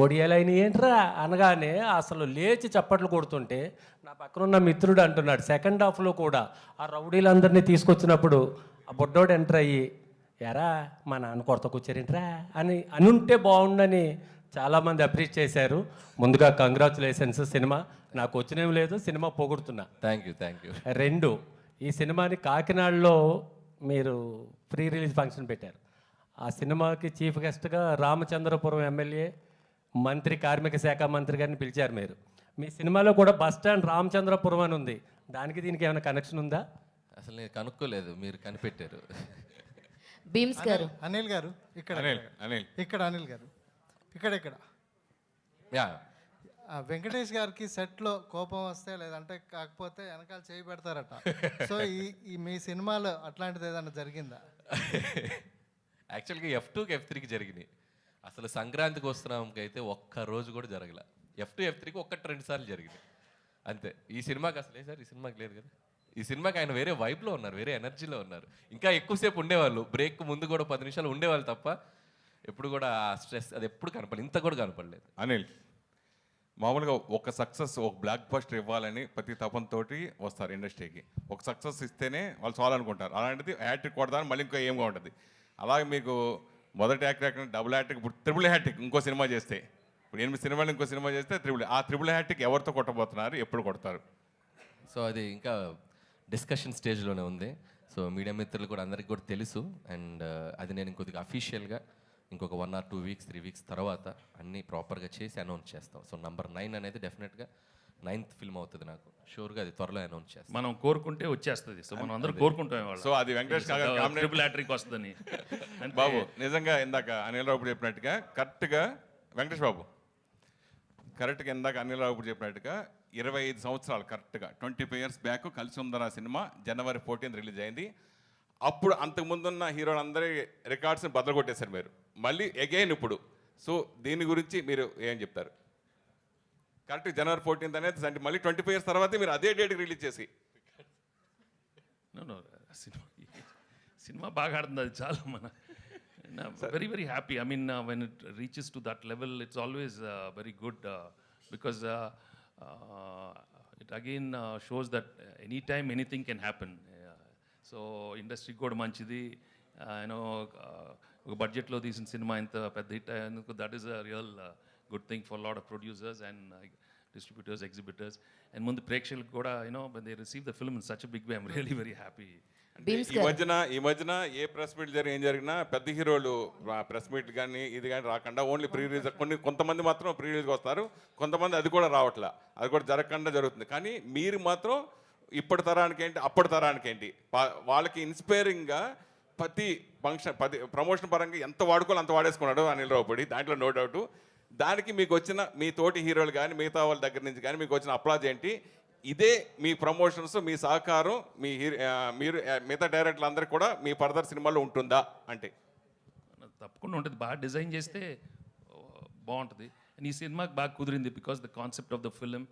ఒడియాలైన ఏంట్రా అనగానే అసలు లేచి చప్పట్లు కొడుతుంటే నా పక్కన ఉన్న మిత్రుడు అంటున్నాడు సెకండ్ హాఫ్లో కూడా ఆ రౌడీలందరినీ తీసుకొచ్చినప్పుడు ఆ బొడ్డోడు ఎంటర్ అయ్యి ఎరా మా నాన్న కొరత కూర్చారేంట్రా అని ఉంటే బాగుండని చాలామంది అప్రిషియేట్ చేశారు. ముందుగా కంగ్రాచులేషన్స్. సినిమా నాకు వచ్చినేం లేదు, సినిమా పొగుడుతున్నా. Thank you. 2, ఈ సినిమాని కాకినాడలో మీరు ప్రీ రిలీజ్ ఫంక్షన్ పెట్టారు. ఆ సినిమాకి చీఫ్ గెస్ట్గా రామచంద్రపురం ఎమ్మెల్యే, మంత్రి, కార్మిక శాఖ మంత్రి గారిని పిలిచారు మీరు. మీ సినిమాలో కూడా బస్ స్టాండ్ రామచంద్రపురం అని ఉంది. దానికి దీనికి ఏమైనా కనెక్షన్ ఉందా? అసలు నేను కనుక్కోలేదు, మీరు కనిపెట్టారు. బీమ్స్ గారు, అనిల్ గారు ఇక్కడ, అనిల్ ఇక్కడ అనిల్ గారు ఇక్కడ యా వెంకటేష్ గారికి సెట్లో కోపం వస్తే లేదంటే కాకపోతే వెనకాల చేయి పెడతారట. సో ఈ మీ సినిమాలో అట్లాంటిది ఏదైనా జరిగిందా? యాక్చువల్గా F2కి F3కి జరిగినాయి. అసలు సంక్రాంతికి వస్తున్నాంకి అయితే ఒక్క రోజు కూడా జరగల. F2 F3కి 1-2 సార్లు జరిగినాయి అంతే. ఈ సినిమాకి అసలే సార్, ఈ సినిమాకి లేదు కదా. ఈ సినిమాకి ఆయన వేరే వైబ్లో ఉన్నారు, వేరే ఎనర్జీలో ఉన్నారు. ఇంకా ఎక్కువసేపు ఉండేవాళ్ళు, బ్రేక్ ముందు కూడా 10 నిమిషాలు ఉండేవాళ్ళు తప్ప ఎప్పుడు కూడా స్ట్రెస్ అది ఎప్పుడు కనపడలేదు, ఇంత కూడా కనపడలేదు. అనిల్, మామూలుగా ఒక సక్సెస్, ఒక బ్లాక్ బస్టర్ ఇవ్వాలని ప్రతి తపంతోటి వస్తారు ఇండస్ట్రీకి. ఒక సక్సెస్ ఇస్తేనే వాళ్ళు చాలు అనుకుంటారు. అలాంటిది హ్యాట్రిక్ కొడతాను మళ్ళీ ఇంకో ఏమగా ఉంటుంది. అలాగే మీకు మొదటి హ్యాట్రిక్, డబుల్ హ్యాట్రిక్, ఇప్పుడు ట్రిపుల్ హ్యాట్రిక్ ఇంకో సినిమా చేస్తే, ఇప్పుడు 8 సినిమాలు ఇంకో సినిమా చేస్తే ట్రిపుల్ హ్యాట్రిక్ ఎవరితో కొట్టబోతున్నారు, ఎప్పుడు కొడతారు? సో అది ఇంకా డిస్కషన్ స్టేజ్లోనే ఉంది. సో మీడియా మిత్రులు కూడా అందరికీ కూడా తెలుసు. అండ్ అది నేను ఇంకొద్దిగా అఫీషియల్గా ఇంకొక 1 or 2 weeks 3 weeks తర్వాత అన్నీ ప్రాపర్గా చేసి అనౌన్స్ చేస్తాం. సో నంబర్ 9 అనేది డెఫినెట్గా 9th ఫిల్మ్ అవుతుంది. నాకు షూర్గా అది త్వరలో అనౌన్స్ చేస్తాం. మనం కోరుకుంటే వచ్చేస్తుంది. సో మనం అందరూ కోరుకుంటాం ఇవాళ. సో అది వెంకటేష్ ట్రిపుల్ హ్యాట్రిక్ వస్తుందని. బాబు నిజంగా ఇందాక అనిల్ రావు చెప్పినట్టుగా కరెక్ట్గా వెంకటేష్ బాబు కరెక్ట్గా ఇందాక అనిల్ రావు చెప్పినట్టుగా 25 సంవత్సరాలు కరెక్ట్గా 25 years బ్యాక్ కలిసి ఉందన్న సినిమా January 14th రిలీజ్ అయింది. అప్పుడు అంతకుముందున్న హీరోలందరి రికార్డ్స్ని బద్దలు కొట్టేశారు మీరు, మళ్ళీ అగైన్ ఇప్పుడు. సో దీని గురించి మీరు ఏం చెప్తారు? కరెక్ట్ January 14th అనేది అంటే మళ్ళీ 25 years తర్వాతే మీరు అదే డేట్కి రిలీజ్ చేసి. సినిమా బాగా ఆడుతుంది, అది చాలా మన very very happy. I mean when it reaches to that level it's always very good because it again shows that any time anything can happen. So ఇండస్ట్రీకి కూడా మంచిది. యూనో ఒక బడ్జెట్లో తీసిన సినిమా ఇంత పెద్ద హిట్ అయ్యేందుకు that is a real good thing for lot of producers and distributors, exhibitors. And ముందు ప్రేక్షకులకు కూడా you know they receive the film in such a big way. I'm really very happy. ఈ మధ్యన ఏ ప్రెస్ మీట్ ఏం జరిగినా పెద్ద హీరోలు ప్రెస్ మీట్ కానీ ఇది కానీ రాకుండా ఓన్లీ ప్రీ రిలీజ్, కొంతమంది మాత్రం ప్రీ రిలీజ్కి వస్తారు, కొంతమంది అది కూడా రావట్లే, అది కూడా జరగకుండా జరుగుతుంది. కానీ మీరు మాత్రం ఇప్పటి తరానికి ఏంటి అప్పటి తరానికి ఏంటి వాళ్ళకి ఇన్స్పైరింగ్గా ప్రతి ఫంక్షన్ ప్రమోషన్ పరంగా ఎంత వాడుకోవాలి అంత వాడేసుకున్నాడు అనిల్ రావుపూడి, దాంట్లో నో డౌట్. దానికి మీకు వచ్చిన మీ తోటి హీరోలు కానీ మిగతా వాళ్ళ దగ్గర నుంచి కానీ మీకు వచ్చిన అప్లాజ్ ఏంటి? ఇదే మీ ప్రమోషన్స్, మీ సహకారం మీరు మిగతా డైరెక్టర్లు అందరికీ కూడా మీ ఫర్దర్ సినిమాలో ఉంటుందా అంటే? తప్పకుండా ఉంటుంది. బాగా డిజైన్ చేస్తే బాగుంటుంది. అండ్ ఈ సినిమాకి బాగా కుదిరింది because the concept of the film,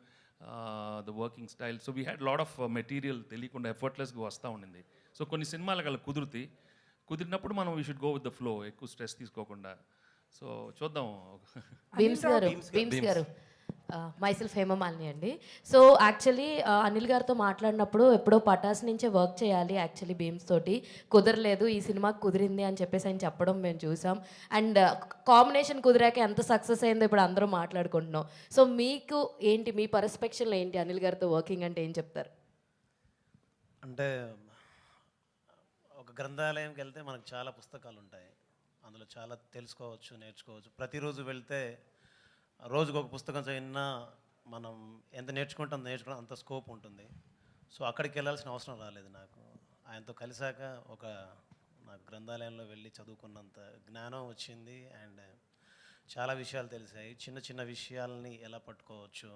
the working style. So we had lot of material తెలియకుండా ఎఫర్ట్లెస్గా వస్తూ ఉండింది. సో కొన్ని సినిమాలకు అలా కుదిరినప్పుడు మనం we should go with the flow, ఎక్కువ స్ట్రెస్ తీసుకోకుండా. సో చూద్దాం. బీమ్స్ గారు, మైసెల్ఫ్ హేమమాలిని అండి. సో యాక్చువల్లీ అనిల్ గారితో మాట్లాడినప్పుడు ఎప్పుడో పటాస్ నుంచే వర్క్ చేయాలి యాక్చువల్లీ బీమ్స్ తోటి, కుదరలేదు, ఈ సినిమాకి కుదిరింది అని చెప్పేసి ఆయన చెప్పడం మేము చూసాం. అండ్ కాంబినేషన్ కుదిరాక ఎంత సక్సెస్ అయిందో ఇప్పుడు అందరూ మాట్లాడుకుంటున్నాం. సో మీకు ఏంటి, మీ పర్స్పెక్షన్లో ఏంటి అనిల్ గారితో వర్కింగ్ అంటే ఏం చెప్తారు? అంటే ఒక గ్రంథాలయంకి వెళ్తే మనకు చాలా పుస్తకాలు ఉంటాయి, అందులో చాలా తెలుసుకోవచ్చు, నేర్చుకోవచ్చు. ప్రతిరోజు వెళ్తే రోజుకు ఒక పుస్తకం చదివినా మనం ఎంత నేర్చుకుంటాం అంత స్కోప్ ఉంటుంది. సో అక్కడికి వెళ్ళాల్సిన అవసరం రాలేదు నాకు. ఆయనతో కలిసాక నాకు గ్రంథాలయంలో వెళ్ళి చదువుకున్నంత జ్ఞానం వచ్చింది. అండ్ చాలా విషయాలు తెలిసాయి. చిన్న చిన్న విషయాలని ఎలా పట్టుకోవచ్చు,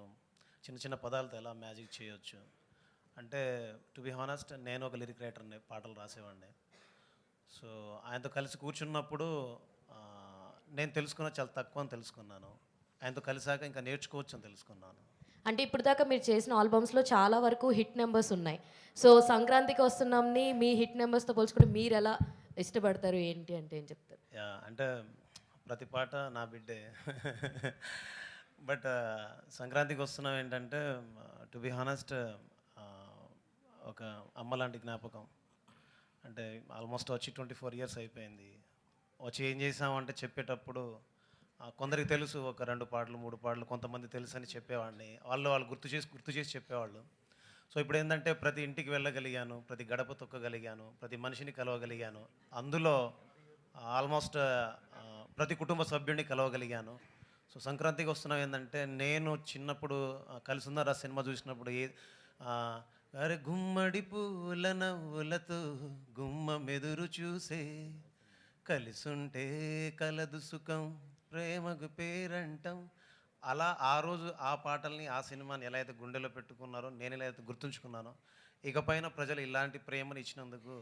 చిన్న చిన్న పదాలతో ఎలా మ్యాజిక్ చేయొచ్చు. అంటే టు బి హానెస్ట్, నేను ఒక లిరిక్ రైటర్ని, పాటలు రాసేవాడిని. సో ఆయనతో కలిసి కూర్చున్నప్పుడు నేను తెలుసుకున్న చాలా తక్కువ అని తెలుసుకున్నాను. ఆయనతో కలిసాక ఇంకా నేర్చుకోవచ్చు అని తెలుసుకున్నాను. అంటే ఇప్పుడు దాకా మీరు చేసిన ఆల్బమ్స్లో చాలా వరకు హిట్ నెంబర్స్ ఉన్నాయి. సో సంక్రాంతికి వస్తున్నాంని మీ హిట్ నెంబర్స్తో పోల్చుకుంటే మీరు ఎలా ఇష్టపడతారు ఏంటి అంటే ఏం చెప్తారు? అంటే ప్రతి పాట నా బిడ్డే. బట్ సంక్రాంతికి వస్తున్నాం ఏంటంటే టు బి హానెస్ట్ ఒక అమ్మ లాంటి జ్ఞాపకం. అంటే ఆల్మోస్ట్ వచ్చి 24 ఇయర్స్ అయిపోయింది. వచ్చి ఏం చేసామంటే చెప్పేటప్పుడు కొందరికి తెలుసు ఒక 2 పాటలు 3 పాటలు, కొంతమంది తెలుసు అని చెప్పేవాడిని. వాళ్ళు గుర్తు చేసి చెప్పేవాళ్ళు. సో ఇప్పుడు ఏంటంటే ప్రతి ఇంటికి వెళ్ళగలిగాను, ప్రతి గడప తొక్కగలిగాను, ప్రతి మనిషిని కలవగలిగాను. అందులో ఆల్మోస్ట్ ప్రతి కుటుంబ సభ్యుడిని కలవగలిగాను. సో సంక్రాంతికి వస్తున్నాం ఏంటంటే నేను చిన్నప్పుడు కలిసి ఉన్నారా సినిమా చూసినప్పుడు అరే గుమ్మడి పూల నవ్వులతో గుమ్మ మెదురు చూసే కలిసుంటే కలదు సుఖం ప్రేమకు పేరంటం. అలా ఆ రోజు ఆ పాటల్ని ఆ సినిమాని ఎలా అయితే గుండెలో పెట్టుకున్నారో నేను ఎలా అయితే గుర్తుంచుకున్నానో ఇకపైన ప్రజలు ఇలాంటి ప్రేమను ఇచ్చినందుకు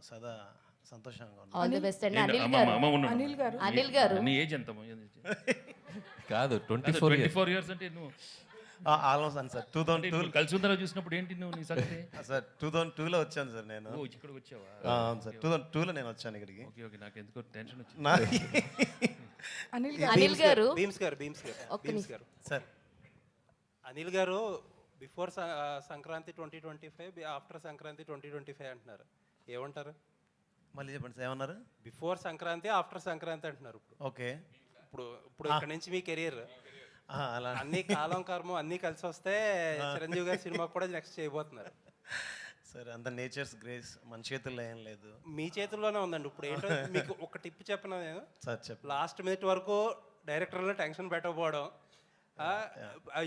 సదా సంతోషంగా ఉన్నాను. ఆల్ ది బెస్ట్ అండి. అనిల్ గారు నీ ఏజ్ ఎంత? కాదు 24 ఇయర్స్ అంటే నువ్వు ఆల్మోస్ట్ అని సార్ 2002 కలిసి ఉందా చూసినప్పుడు ఏంటి నువ్వు నీ సంగతి? సార్ 2002లో వచ్చాను సార్ నేను. ఇక్కడికి వచ్చావా? అవును సార్ 2002లో నేను వచ్చాను ఇక్కడికి. ఓకే ఓకే, నాకు ఎందుకో టెన్షన్ వచ్చింది. అనిల్ గారు భీమ్స్ గారు సార్ అనిల్ గారు బిఫోర్ సంక్రాంతి 2025, ఆఫ్టర్ సంక్రాంతి 2025 అంటున్నారు. ఏమంటారు? మళ్ళీ చెప్పండి సార్, ఏమన్నారు? బిఫోర్ సంక్రాంతి, ఆఫ్టర్ సంక్రాంతి అంటున్నారు. ఇప్పుడు ఓకే, ఇప్పుడు ఇక్కడ నుంచి మీ కెరీర్ అలా అన్ని కాలం కర్మం అన్నీ కలిసి వస్తే చిరంజీవి గారి సినిమా కూడా నెక్స్ట్ చేయబోతున్నారు. సార్ అంత నేచర్స్ గ్రేస్ మన చేతుల్లో ఏం లేదు, మీ చేతుల్లోనే ఉందండి. ఇప్పుడు ఏంటో మీకు ఒక టిప్ చెప్పిన నేను. సార్ చెప్పండి. లాస్ట్ మినిట్ వరకు డైరెక్టర్లో టెన్షన్ పెట్టకపోవడం,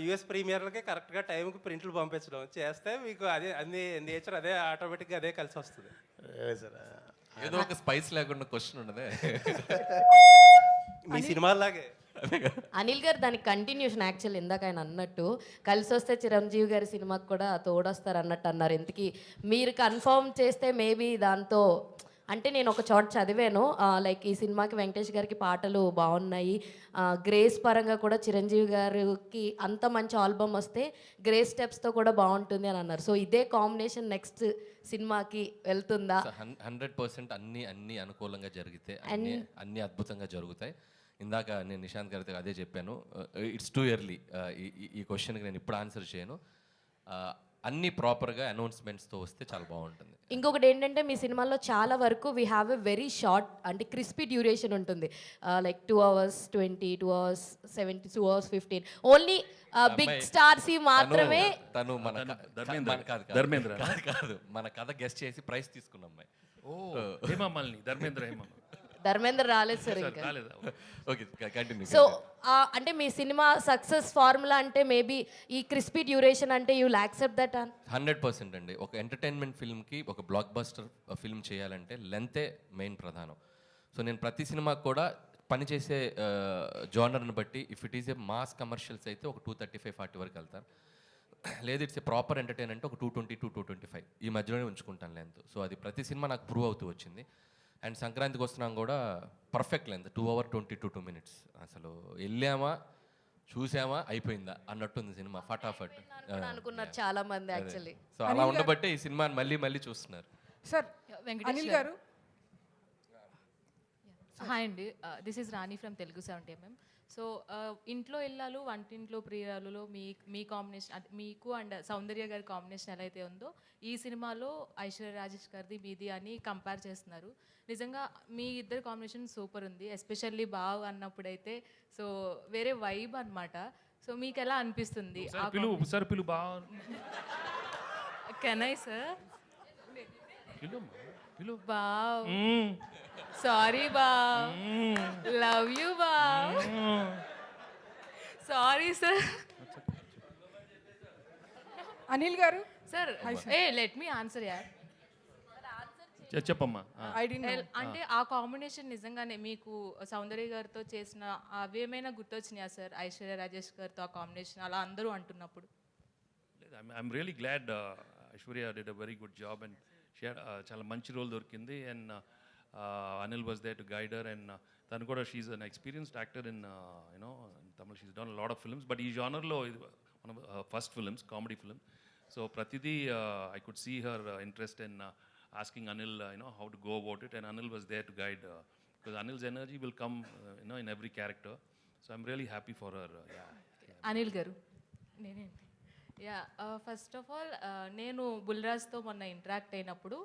యుఎస్ ప్రీమియర్లకి కరెక్ట్గా టైంకి ప్రింట్లు పంపించడం చేస్తే మీకు అదే అన్ని నేచర్ అదే ఆటోమేటిక్గా అదే కలిసి వస్తుంది. సార్ ఏదో ఒక స్పైస్ లేకుండా క్వశ్చన్ ఉండదే మీ సినిమాలాగే. అనిల్ గారు దానికి కంటిన్యూషన్ యాక్చువల్ ఇందాక ఆయన అన్నట్టు కలిసి వస్తే చిరంజీవి గారి సినిమాకి కూడా తోడొస్తారు అన్నట్టు అన్నారు. ఇంతకీ మీరు కన్ఫర్మ్ చేస్తే మేబీ దాంతో అంటే నేను ఒక చోట చదివాను లైక్ ఈ సినిమాకి వెంకటేష్ గారికి పాటలు బాగున్నాయి, గ్రేస్ పరంగా కూడా చిరంజీవి గారికి అంత మంచి ఆల్బమ్ వస్తే గ్రేస్ స్టెప్స్తో కూడా బాగుంటుంది అని అన్నారు. సో ఇదే కాంబినేషన్ నెక్స్ట్ సినిమాకి వెళ్తుందా? 100% అన్ని అనుకూలంగా జరిగితే అన్ని అద్భుతంగా జరుగుతాయి. ఇందాక నేను నిశాంత్ గారితో అదే చెప్పాను, ఇట్స్ టూ ఎర్లీ ఈ క్వశ్చన్కి నేను ఇప్పుడు ఆన్సర్ చేయను. అన్ని ప్రాపర్గా అనౌన్స్మెంట్స్తో వస్తే చాలా బాగుంటుంది. ఇంకొకటి ఏంటంటే మీ సినిమాలో చాలా వరకు we have a very short అంటే క్రిస్పీ డ్యూరేషన్ ఉంటుంది, like 2 hours 20, 2 hours 70, 2 hours 15. Only big stars మాత్రమే. తను ధర్మేంద్ర కాదు, మన కథ గెస్ట్ చేసి ప్రైజ్ తీసుకున్న అమ్మాయి. ధర్మేంద్ర రాలేదు సార్ ఇంకా. Okay continue. సో అంటే మీ సినిమా సక్సెస్ ఫార్ములా అంటే మేబీ ఈ క్రిస్పీ డ్యూరేషన్ అంటే యూ విల్ యాక్సెప్ట్ దట్? 100% అండి. ఒక ఎంటర్టైన్మెంట్ ఫిల్మ్కి ఒక బ్లాక్ బస్టర్ ఫిల్మ్ చేయాలంటే లెంతే మెయిన్ ప్రధానం. సో నేను ప్రతి సినిమాకి కూడా పనిచేసే జానర్ని బట్టి if it is a mass commercials అయితే ఒక 235-40 వరకు వెళ్తాను. లేదు ఇట్స్ ఏ ప్రాపర్ ఎంటర్టైన్ అంటే ఒక 220 to 225 ఈ మధ్యలోనే ఉంచుకుంటాను లెంత్. సో అది ప్రతి సినిమా నాకు ప్రూవ్ అవుతూ వచ్చింది. అండ్ సంక్రాంతికి వస్తున్నాం కూడా పర్ఫెక్ట్ లెంత్ 2 hours 22 minutes. అసలు వెళ్ళామా చూసామా అయిపోయిందా అన్నట్టుంది సినిమా, ఫటాఫట్ అనుకున్నారు చాలా మంది యాక్చువల్లీ. సో అలా ఉండబట్టే ఈ సినిమాని మళ్ళీ చూస్తున్నారు. సార్ అనిల్ గారు. హాయ్ అండి, this is Rani from Telugu 70mm. So ఇంట్లో ఇల్లాలు వంటింట్లో ప్రియురాలులో మీ కాంబినేషన్ మీకు అండ్ సౌందర్య గారి కాంబినేషన్ ఎలా అయితే ఉందో ఈ సినిమాలో ఐశ్వర్య రాజేష్ గారిది మీది అని కంపేర్ చేస్తున్నారు. నిజంగా మీ ఇద్దరు కాంబినేషన్ సూపర్ ఉంది, ఎస్పెషల్లీ బావ్ అన్నప్పుడైతే సో వేరే వైబ్ అనమాట. సో మీకు ఎలా అనిపిస్తుంది? Can I sir? బావ్ సారీ బావ్, లవ్ యూ బావ్, సారీ సార్. అనిల్ గారు సార్ లెట్ మీ ఆన్సర్ యార్. చెప్పమ్మా. అంటే ఆ కాంబినేషన్ నిజంగానే మీకు సౌందర్య గారితో చేసిన అవేమైనా గుర్తొచ్చినాయా సార్? ఐశ్వర్య రాజేష్ గారితో ఆ కాంబినేషన్ అలా అందరూ అంటున్నప్పుడు. I'm really glad Aishwarya did a very good job and చాలా మంచి రోల్ దొరికింది. And Anil was there to guide her. And తను కూడా she's an experienced actor in you know Tamil. She's done lot of films. But ఈ జానర్లో one of her first films, comedy film. So Pratidhi, I could see her interest in asking Anil, how to go about it, and Anil was there to guide, because Anil's energy will come, in every character. So I'm really happy for her. Anil గారు నేనేంటి yeah first of all నేను బుల్రాజ్తో మొన్న interact అయినప్పుడు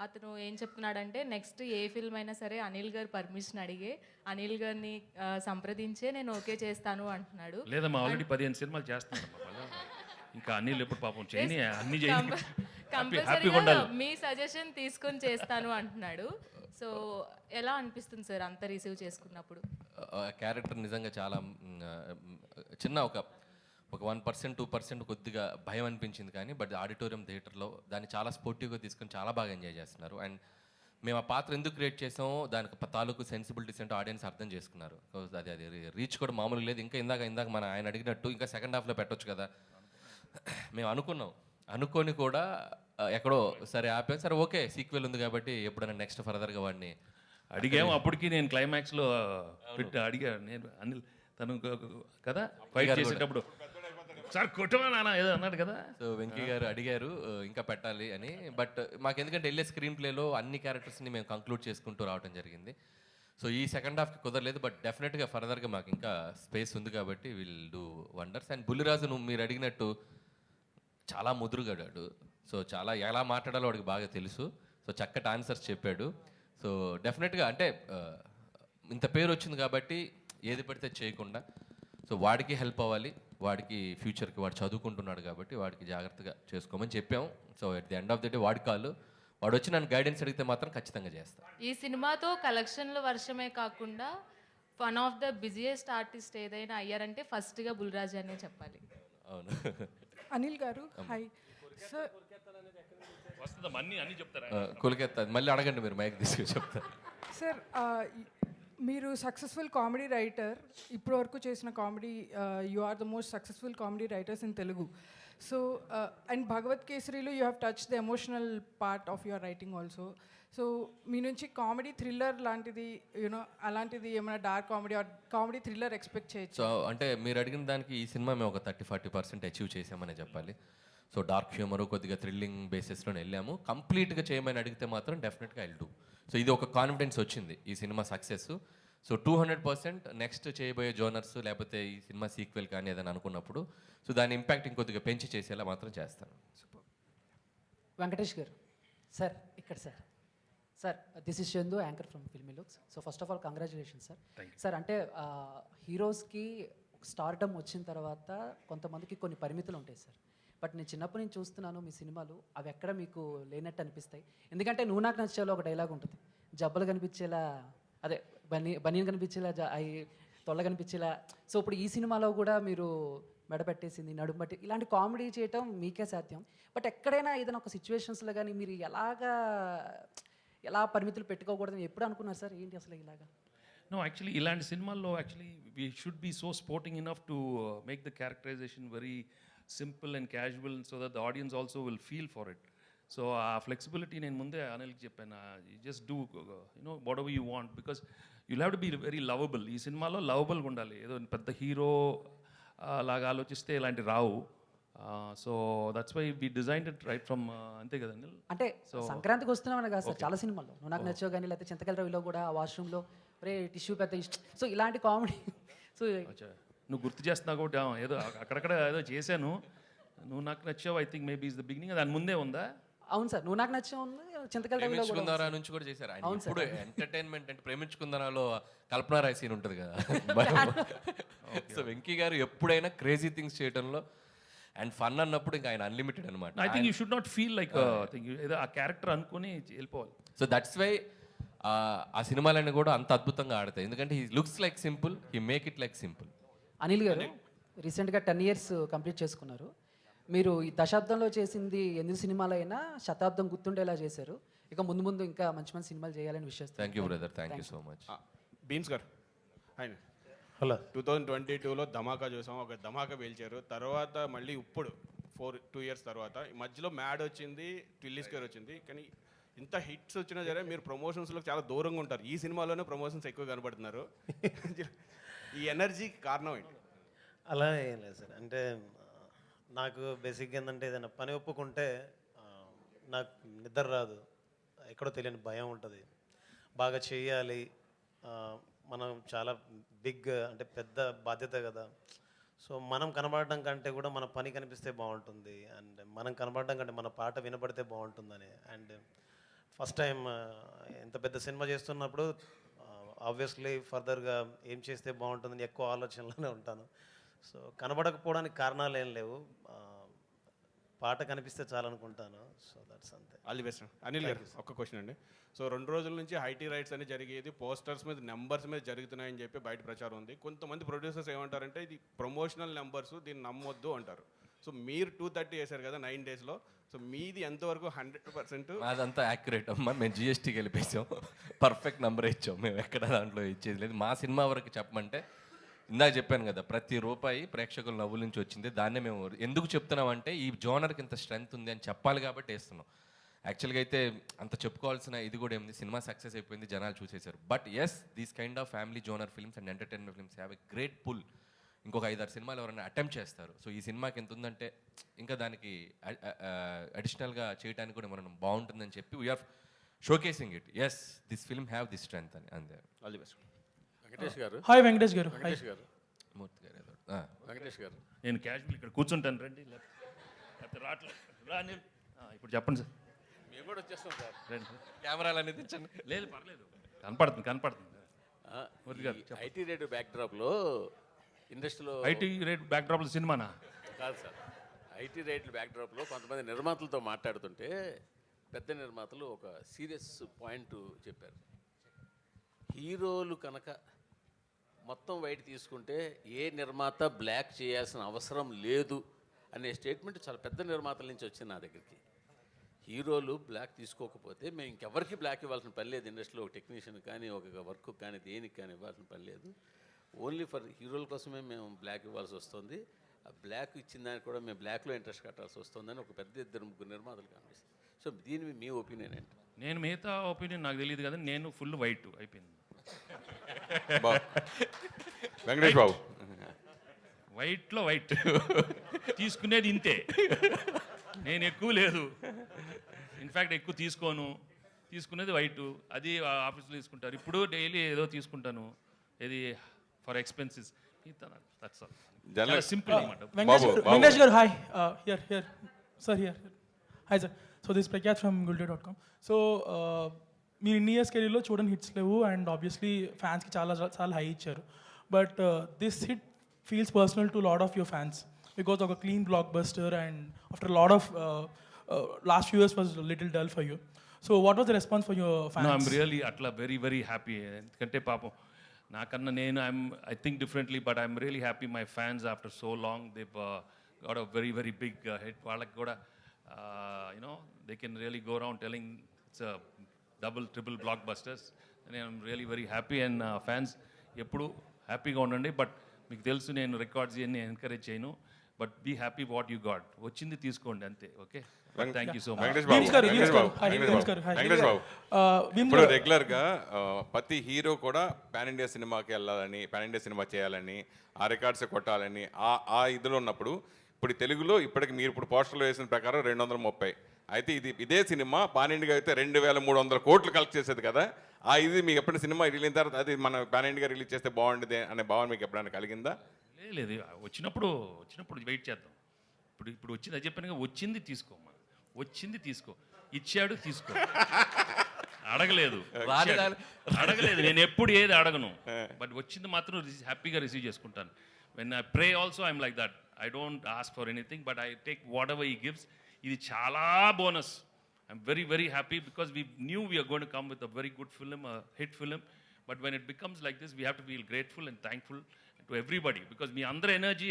అతను ఏం చెప్తున్నాడంటే next a film అయినా సరే అనిల్ గారు పర్మిషన్ అడిగే అనిల్ గారిని సంప్రదించే నేను ఓకే చేస్తాను అంటున్నాడు. లేదమ్మా, ఆల్రెడీ 15 సినిమాలు చేస్తున్నాను. ఇంకా అనిల్ ఎప్పుడు పాపం చేయని అన్ని కంపల్సరీగా మీ సజెషన్ తీసుకొని చేస్తాను అంటున్నాడు. సో ఎలా అనిపిస్తుంది సార్ అంత రిసీవ్ చేసుకున్నప్పుడు? క్యారెక్టర్ నిజంగా చాలా చిన్న ఒక 1% 2% కొద్దిగా భయం అనిపించింది, కానీ బట్ ఆడిటోరియం థియేటర్లో దాన్ని చాలా స్పోర్టివ్గా తీసుకొని చాలా బాగా ఎంజాయ్ చేస్తున్నారు. అండ్ మేము ఆ పాత్ర ఎందుకు క్రియేట్ చేసామో దానికి తాలూకు సెన్సిబిలిటీస్ అంటే ఆడియన్స్ అర్థం చేసుకున్నారు. అది రీచ్ కూడా మామూలు లేదు. ఇంకా ఇందాక మన ఆయన అడిగినట్టు ఇంకా సెకండ్ హాఫ్లో పెట్టొచ్చు కదా మేము అనుకొని కూడా ఎక్కడో సరే ఆపాం. సరే ఓకే సీక్వెల్ ఉంది కాబట్టి ఎప్పుడైనా నెక్స్ట్ ఫర్దర్గా వాడిని అడిగాము. అప్పటికి నేను క్లైమాక్స్లో అడిగాను నేను అనిల్ తను కదా ఫైట్ చేసేటప్పుడు సార్ కొట్టమా నాన్న ఏదో అన్నాడు కదా. సో వెంకీ గారు అడిగారు ఇంకా పెట్టాలి అని. బట్ మాకు ఎందుకంటే వెళ్ళే స్క్రీన్ ప్లేలో అన్ని క్యారెక్టర్స్ని మేము కంక్లూడ్ చేసుకుంటూ రావడం జరిగింది. సో ఈ సెకండ్ హాఫ్కి కుదరలేదు, బట్ డెఫినెట్గా ఫర్దర్గా మాకు ఇంకా స్పేస్ ఉంది కాబట్టి will do wonders. And Bulliraju మీరు అడిగినట్టు చాలా ముదురుగాడాడు. సో చాలా ఎలా మాట్లాడాలో వాడికి బాగా తెలుసు. సో చక్కటి ఆన్సర్స్ చెప్పాడు. సో డెఫినెట్గా అంటే ఇంత పేరు వచ్చింది కాబట్టి ఏది పడితే చేయకుండా, సో వాడికి హెల్ప్ అవ్వాలి, వాడికి ఫ్యూచర్కి వాడు చదువుకుంటున్నాడు కాబట్టి వాడికి జాగ్రత్తగా చేసుకోమని చెప్పాం. So at the end of the day వాడి కాళ్ళు వాడు వచ్చి నన్ను గైడెన్స్ అడిగితే మాత్రం ఖచ్చితంగా చేస్తాను. ఈ సినిమాతో కలెక్షన్ల వర్షమే కాకుండా one of the busiest artist ఏదైనా అయ్యారంటే ఫస్ట్గా బుల్రాజ్ అనే చెప్పాలి. అవును. అనిల్ గారు హాయ్ సార్. అన్ని చెప్తారా? కులికెత్తా మళ్ళీ అడగండి, మీరు మైక్ తీసుకొని చెప్తారు. సార్ మీరు సక్సెస్ఫుల్ కామెడీ రైటర్, ఇప్పటి వరకు చేసిన comedy you are the most successful comedy writers in Telugu. So and Bhagavath కేసరిలో you have touch the emotional part of your writing also. So మీ నుంచి కామెడీ థ్రిల్లర్ లాంటిది అలాంటిది ఏమైనా dark comedy or comedy thriller expect చేయొచ్చు? సో అంటే మీరు అడిగిన దానికి ఈ సినిమా మేము ఒక 30-40% అచీవ్ చేసామని చెప్పాలి. సో డార్క్ హ్యూమరు కొద్దిగా థ్రిల్లింగ్ బేసిస్లోనే వెళ్ళాము. కంప్లీట్గా చేయమని అడిగితే మాత్రం డెఫినెట్గా ఐల్ డూ. సో ఇది ఒక కాన్ఫిడెన్స్ వచ్చింది ఈ సినిమా సక్సెస్. సో 200% నెక్స్ట్ చేయబోయే జోనర్స్ లేకపోతే ఈ సినిమా సీక్వెల్ కానీ ఏదైనా అనుకున్నప్పుడు సో దాని ఇంపాక్ట్ ఇంకొద్దిగా పెంచి చేసేలా మాత్రం చేస్తాను. వెంకటేష్ గారు సార్ ఇక్కడ sir this is Chandu anchor from filmy looks. So first of all congratulation sir. Sir అంటే హీరోస్కి స్టార్డమ్ వచ్చిన తర్వాత కొంతమందికి కొన్ని పరిమితులు ఉంటాయి సార్. బట్ నేను చిన్నప్పటి నుంచి చూస్తున్నాను మీ సినిమాలు, అవి ఎక్కడ మీకు లేనట్టు అనిపిస్తాయి. ఎందుకంటే నువ్వు నాకు నచ్చేలా ఒక డైలాగ్ ఉంటుంది, జబ్బలు కనిపించేలా అదే బనీన్ కనిపించేలా అవి తొల్ల కనిపించేలా. సో ఇప్పుడు ఈ సినిమాలో కూడా మీరు మెడ పెట్టేసింది, నడుము బట్టి ఇలాంటి కామెడీ చేయటం మీకే సాధ్యం. బట్ ఎక్కడైనా ఏదైనా ఒక సిచ్యువేషన్స్లో కానీ మీరు ఎలా పరిమితులు పెట్టుకోకూడదని ఎప్పుడు అనుకున్నారు సార్? ఏంటి అసలు ఇలాగా? No, actually, ఇలాంటి సినిమాల్లో actually we should be so sporting enough to make the characterization very simple and casual so that the audience also will feel for it. So ఆ ఫ్లెక్సిబిలిటీ నేను ముందే అనిల్కి చెప్పాను, just do what ever you want because you'll have to be very lovable. ఈ సినిమాలో లవబుల్గా ఉండాలి. ఏదో పెద్ద హీరో లాగా ఆలోచిస్తే ఇలాంటి రావు. So that's why we designed it right from అంతే కదా అనిల్? అంటే సంక్రాంతికి వస్తున్నామని కాదు సార్, చాలా సినిమాల్లో నువ్వు నాకు నచ్చావు కానీ లేకపోతే చింతకల రవిలో కూడా ఆ వాష్రూమ్లో రే టిష్యూ పెద్ద సో ఇలాంటి కామెడీ. సో నువ్వు గుర్తు చేస్తున్నావు కాబట్టి ఏదో అక్కడక్కడ ఏదో చేశాను. నువ్వు నాకు నచ్చావు I think maybe is the beginning. దాని ముందే ఉందా? అవును సార్, నువ్వు నాకు నచ్చావు చింతకల రవిలో ప్రేమించుకుందారా నుంచి కూడా చేశారు. ఇప్పుడు ఎంటర్టైన్మెంట్ అంటే ప్రేమించుకుందారాలో కల్పనా రాయ్ సీన్ ఉంటుంది కదా. సో వెంకీ గారు ఎప్పుడైనా క్రేజీ థింగ్స్ చేయడంలో అండ్ ఫన్ అన్నప్పుడు ఇంకా ఆయన అన్లిమిటెడ్ అనమాట. I think you should not feel like ఏదో ఆ క్యారెక్టర్ అనుకుని వెళ్ళిపోవాలి. సో దట్స్ వై ఆ సినిమాలన్నీ కూడా అంత అద్భుతంగా ఆడతాయి. ఎందుకంటే he looks like simple, he make it like simple. Anil గారు రీసెంట్గా 10 years కంప్లీట్ చేసుకున్నారు. మీరు ఈ దశాబ్దంలో చేసింది 8 సినిమాలైనా శతాబ్దం గుర్తుండేలా చేశారు. ఇక ముందు ముందు ఇంకా మంచి మంచి సినిమాలు చేయాలని విషయం. Thank you brother, thank you so much. Beams గారు ఆయన హలో 2022లో ధమాకా చూసాం, ఒక ధమాకా పేల్చారు. తర్వాత మళ్ళీ ఇప్పుడు 2 years తర్వాత మధ్యలో మ్యాడ్ వచ్చింది, ట్విల్లీ స్క్వేర్ వచ్చింది. కానీ ఇంత హిట్స్ వచ్చినా సరే మీరు ప్రమోషన్స్లో చాలా దూరంగా ఉంటారు. ఈ సినిమాలోనే ప్రమోషన్స్ ఎక్కువ కనబడుతున్నారు. ఈ ఎనర్జీకి కారణం ఏంటి? అలా ఏం లేదు సార్. అంటే నాకు బేసిక్గా ఏంటంటే ఏదైనా పని ఒప్పుకుంటే నాకు నిద్ర రాదు, ఎక్కడో తెలియని భయం ఉంటుంది. బాగా చేయాలి, మనం చాలా బిగ్ అంటే పెద్ద బాధ్యత కదా. సో మనం కనబడడం కంటే కూడా మన పని కనిపిస్తే బాగుంటుంది, అండ్ మనం కనబడడం కంటే మన పాట వినపడితే బాగుంటుందని. అండ్ ఫస్ట్ టైం ఎంత పెద్ద సినిమా చేస్తున్నప్పుడు ఆబ్వియస్లీ ఫర్దర్గా ఏం చేస్తే బాగుంటుందని ఎక్కువ ఆలోచనలోనే ఉంటాను. సో కనబడకపోవడానికి కారణాలు ఏం లేవు, పాట కనిపిస్తే చాలనుకుంటాను. సో దట్స్ అంతే. All the best. అనిల్ గారు ఒక్క క్వశ్చన్ అండి. సో 2 రోజుల నుంచి ఐటీ రైట్స్ అని జరిగేది పోస్టర్స్ మీద నెంబర్స్ మీద జరుగుతున్నాయని చెప్పి బయట ప్రచారం ఉంది. కొంతమంది ప్రొడ్యూసర్స్ ఏమంటారంటే ఇది ప్రమోషనల్ నెంబర్స్, దీన్ని నమ్మొద్దు అంటారు. సో మీరు 230 వేశారు కదా 9 daysలో, సో మీది ఎంతవరకు 100%? అదంతా యాక్యురేట్ అమ్మా. మేము జిఎస్టీకి వెళ్ళిపోయాం, పర్ఫెక్ట్ నెంబర్ ఇచ్చాం. మేము ఎక్కడ దాంట్లో ఇచ్చేది లేదు. మా సినిమా వరకు చెప్పమంటే ఇందాక చెప్పాను కదా, ప్రతి రూపాయి ప్రేక్షకుల నవ్వుల నుంచి వచ్చింది. దాన్నే మేము ఎందుకు చెప్తున్నామంటే ఈ జోనర్కి ఇంత స్ట్రెంగ్త్ ఉంది అని చెప్పాలి కాబట్టి వేస్తున్నాం. యాక్చువల్గా అయితే అంత చెప్పుకోవాల్సిన ఇది కూడా ఏముంది, సినిమా సక్సెస్ అయిపోయింది, జనాలు చూసేశారు. But yes, these kind of family genre films and entertainment films have a great pull. ఇంకొక 5-6 సినిమాలు ఎవరైనా అటెంప్ట్ చేస్తారు. సో ఈ సినిమాకి ఎంత ఉందంటే ఇంకా దానికి అడిషనల్గా చేయడానికి కూడా మనం బాగుంటుందని చెప్పి we are showcasing it. Yes, this film have this strength అని. అంతే. All the best. వెంకటేష్ గారు. హాయ్ వెంకటేష్ గారు. వెంకటేష్ గారు. మూర్తి గారు. వెంకటేష్ గారు. నేను క్యాజువల్ ఇక్కడ కూర్చుంటాను, రండి. లేకపోతే రాట్లేదు. ఇప్పుడు చెప్పండి సార్. మేము కూడా వచ్చేస్తాం సార్. రండి. కెమెరాలు అనేది తెచ్చండి. లేదు పర్లేదు, కనపడుతుంది. ఐటీ రేట్ బ్యాక్డ్రాప్లో ఇండస్ట్రీలో ఐటీ రేట్ బ్యాక్డ్రాప్లో సినిమానా? కాదు సార్, ఐటీ రేట్ల బ్యాక్డ్రాప్లో కొంతమంది నిర్మాతలతో మాట్లాడుతుంటే పెద్ద నిర్మాతలు ఒక సీరియస్ పాయింట్ చెప్పారు. హీరోలు కనుక మొత్తం వైట్ తీసుకుంటే ఏ నిర్మాత బ్లాక్ చేయాల్సిన అవసరం లేదు అనే స్టేట్మెంట్ చాలా పెద్ద నిర్మాతల నుంచి వచ్చింది నా దగ్గరికి. హీరోలు బ్లాక్ తీసుకోకపోతే మేము ఇంకెవరికి బ్లాక్ ఇవ్వాల్సిన పని లేదు. ఇండస్ట్రీలో ఒక టెక్నీషియన్ కానీ ఒక వర్క్ కానీ దేనికి కానీ ఇవ్వాల్సిన పని లేదు. ఓన్లీ ఫర్ హీరోల కోసమే మేము బ్లాక్ ఇవ్వాల్సి వస్తుంది. ఆ బ్లాక్ ఇచ్చిన దానికి కూడా మేము బ్లాక్లో ఇంట్రెస్ట్ కట్టాల్సి వస్తుందని ఒక పెద్ద 2-3 నిర్మాతలు కనిపిస్తుంది. సో దీని మీ ఒపీనియన్ ఏంటి? నేను మిగతా ఒపీనియన్ నాకు తెలియదు కదా, నేను ఫుల్ వైట్ అయిపోయింది. వెంకటేష్ బాబు వైట్లో వైట్ తీసుకునేది ఇంతే, నేను ఎక్కువ లేదు. ఇన్ఫ్యాక్ట్ ఎక్కువ తీసుకోను, తీసుకునేది వైట్. అది ఆఫీస్లో తీసుకుంటారు. ఇప్పుడు డైలీ ఏదో తీసుకుంటాను, ఇది ఫర్ ఎక్స్పెన్సెస్. సింపుల్ అనమాట. వెంకటేష్ గారు hi. Here sir, here. Hi sir. So this Prakhyat from gulday.com. So మీరు ఇన్ని ఇయర్స్ కెరీర్లో చూడని హిట్స్ లేవు, అండ్ ఆబ్వియస్లీ ఫ్యాన్స్కి చాలా హై ఇచ్చారు. But this hit feels personal to a lot of your fans because of a clean blockbuster, and after a lot of last few years was a little dull for you. So what was the response for your fans? No, I'm really atla very happy. Kante paapam nakanna nenu I think differently, but I'm really happy my fans after so long they've got a very big hit. Vallaki kuda they can really go around telling it's a double triple blockbusters, and I'm really very happy. And fans eppudu happy ga undandi. But మీకు తెలుసు నేను records ఇవన్నీ encourage చేయను. But be happy what you got, వచ్చింది తీసుకోండి అంతే. Okay, thank you so much. ఇప్పుడు రెగ్యులర్గా ప్రతి హీరో కూడా పాన్ ఇండియా సినిమాకి వెళ్ళాలని, పాన్ ఇండియా సినిమా చేయాలని, ఆ రికార్డ్స్ కొట్టాలని ఆ ఇదిలో ఉన్నప్పుడు, ఇప్పుడు తెలుగులో ఇప్పటికి మీరు ఇప్పుడు పోస్టర్లో వేసిన ప్రకారం 230. అయితే ఇదే సినిమా పాన్ ఇండియా అయితే 2300 కోట్లు కలెక్ట్ చేసేది కదా. ఇది మీకు ఎప్పుడైనా సినిమా రిలీజ్ అయిన తర్వాత అది మన పాన్ ఇండియా రిలీజ్ చేస్తే బాగుంటుంది అనే భావన మీకు ఎప్పుడైనా కలిగిందా? లేదు, వచ్చినప్పుడు వెయిట్ చేద్దాం. ఇప్పుడు వచ్చింది, అది చెప్పాను, వచ్చింది తీసుకోమ్మా, వచ్చింది తీసుకో, ఇచ్చాడు తీసుకో. అడగలేదు, నేను ఎప్పుడు ఏది అడగను. బట్ వచ్చింది మాత్రం హ్యాపీగా రిసీవ్ చేసుకుంటాను. When I pray also I'm like that. I don't ask for anything, but I take what ever he gives. ఇది చాలా bonus. I'm very happy because we knew we are going to come with a very good film, a hit film. But when it becomes like this, we have to feel grateful and thankful to everybody, because me andra energy,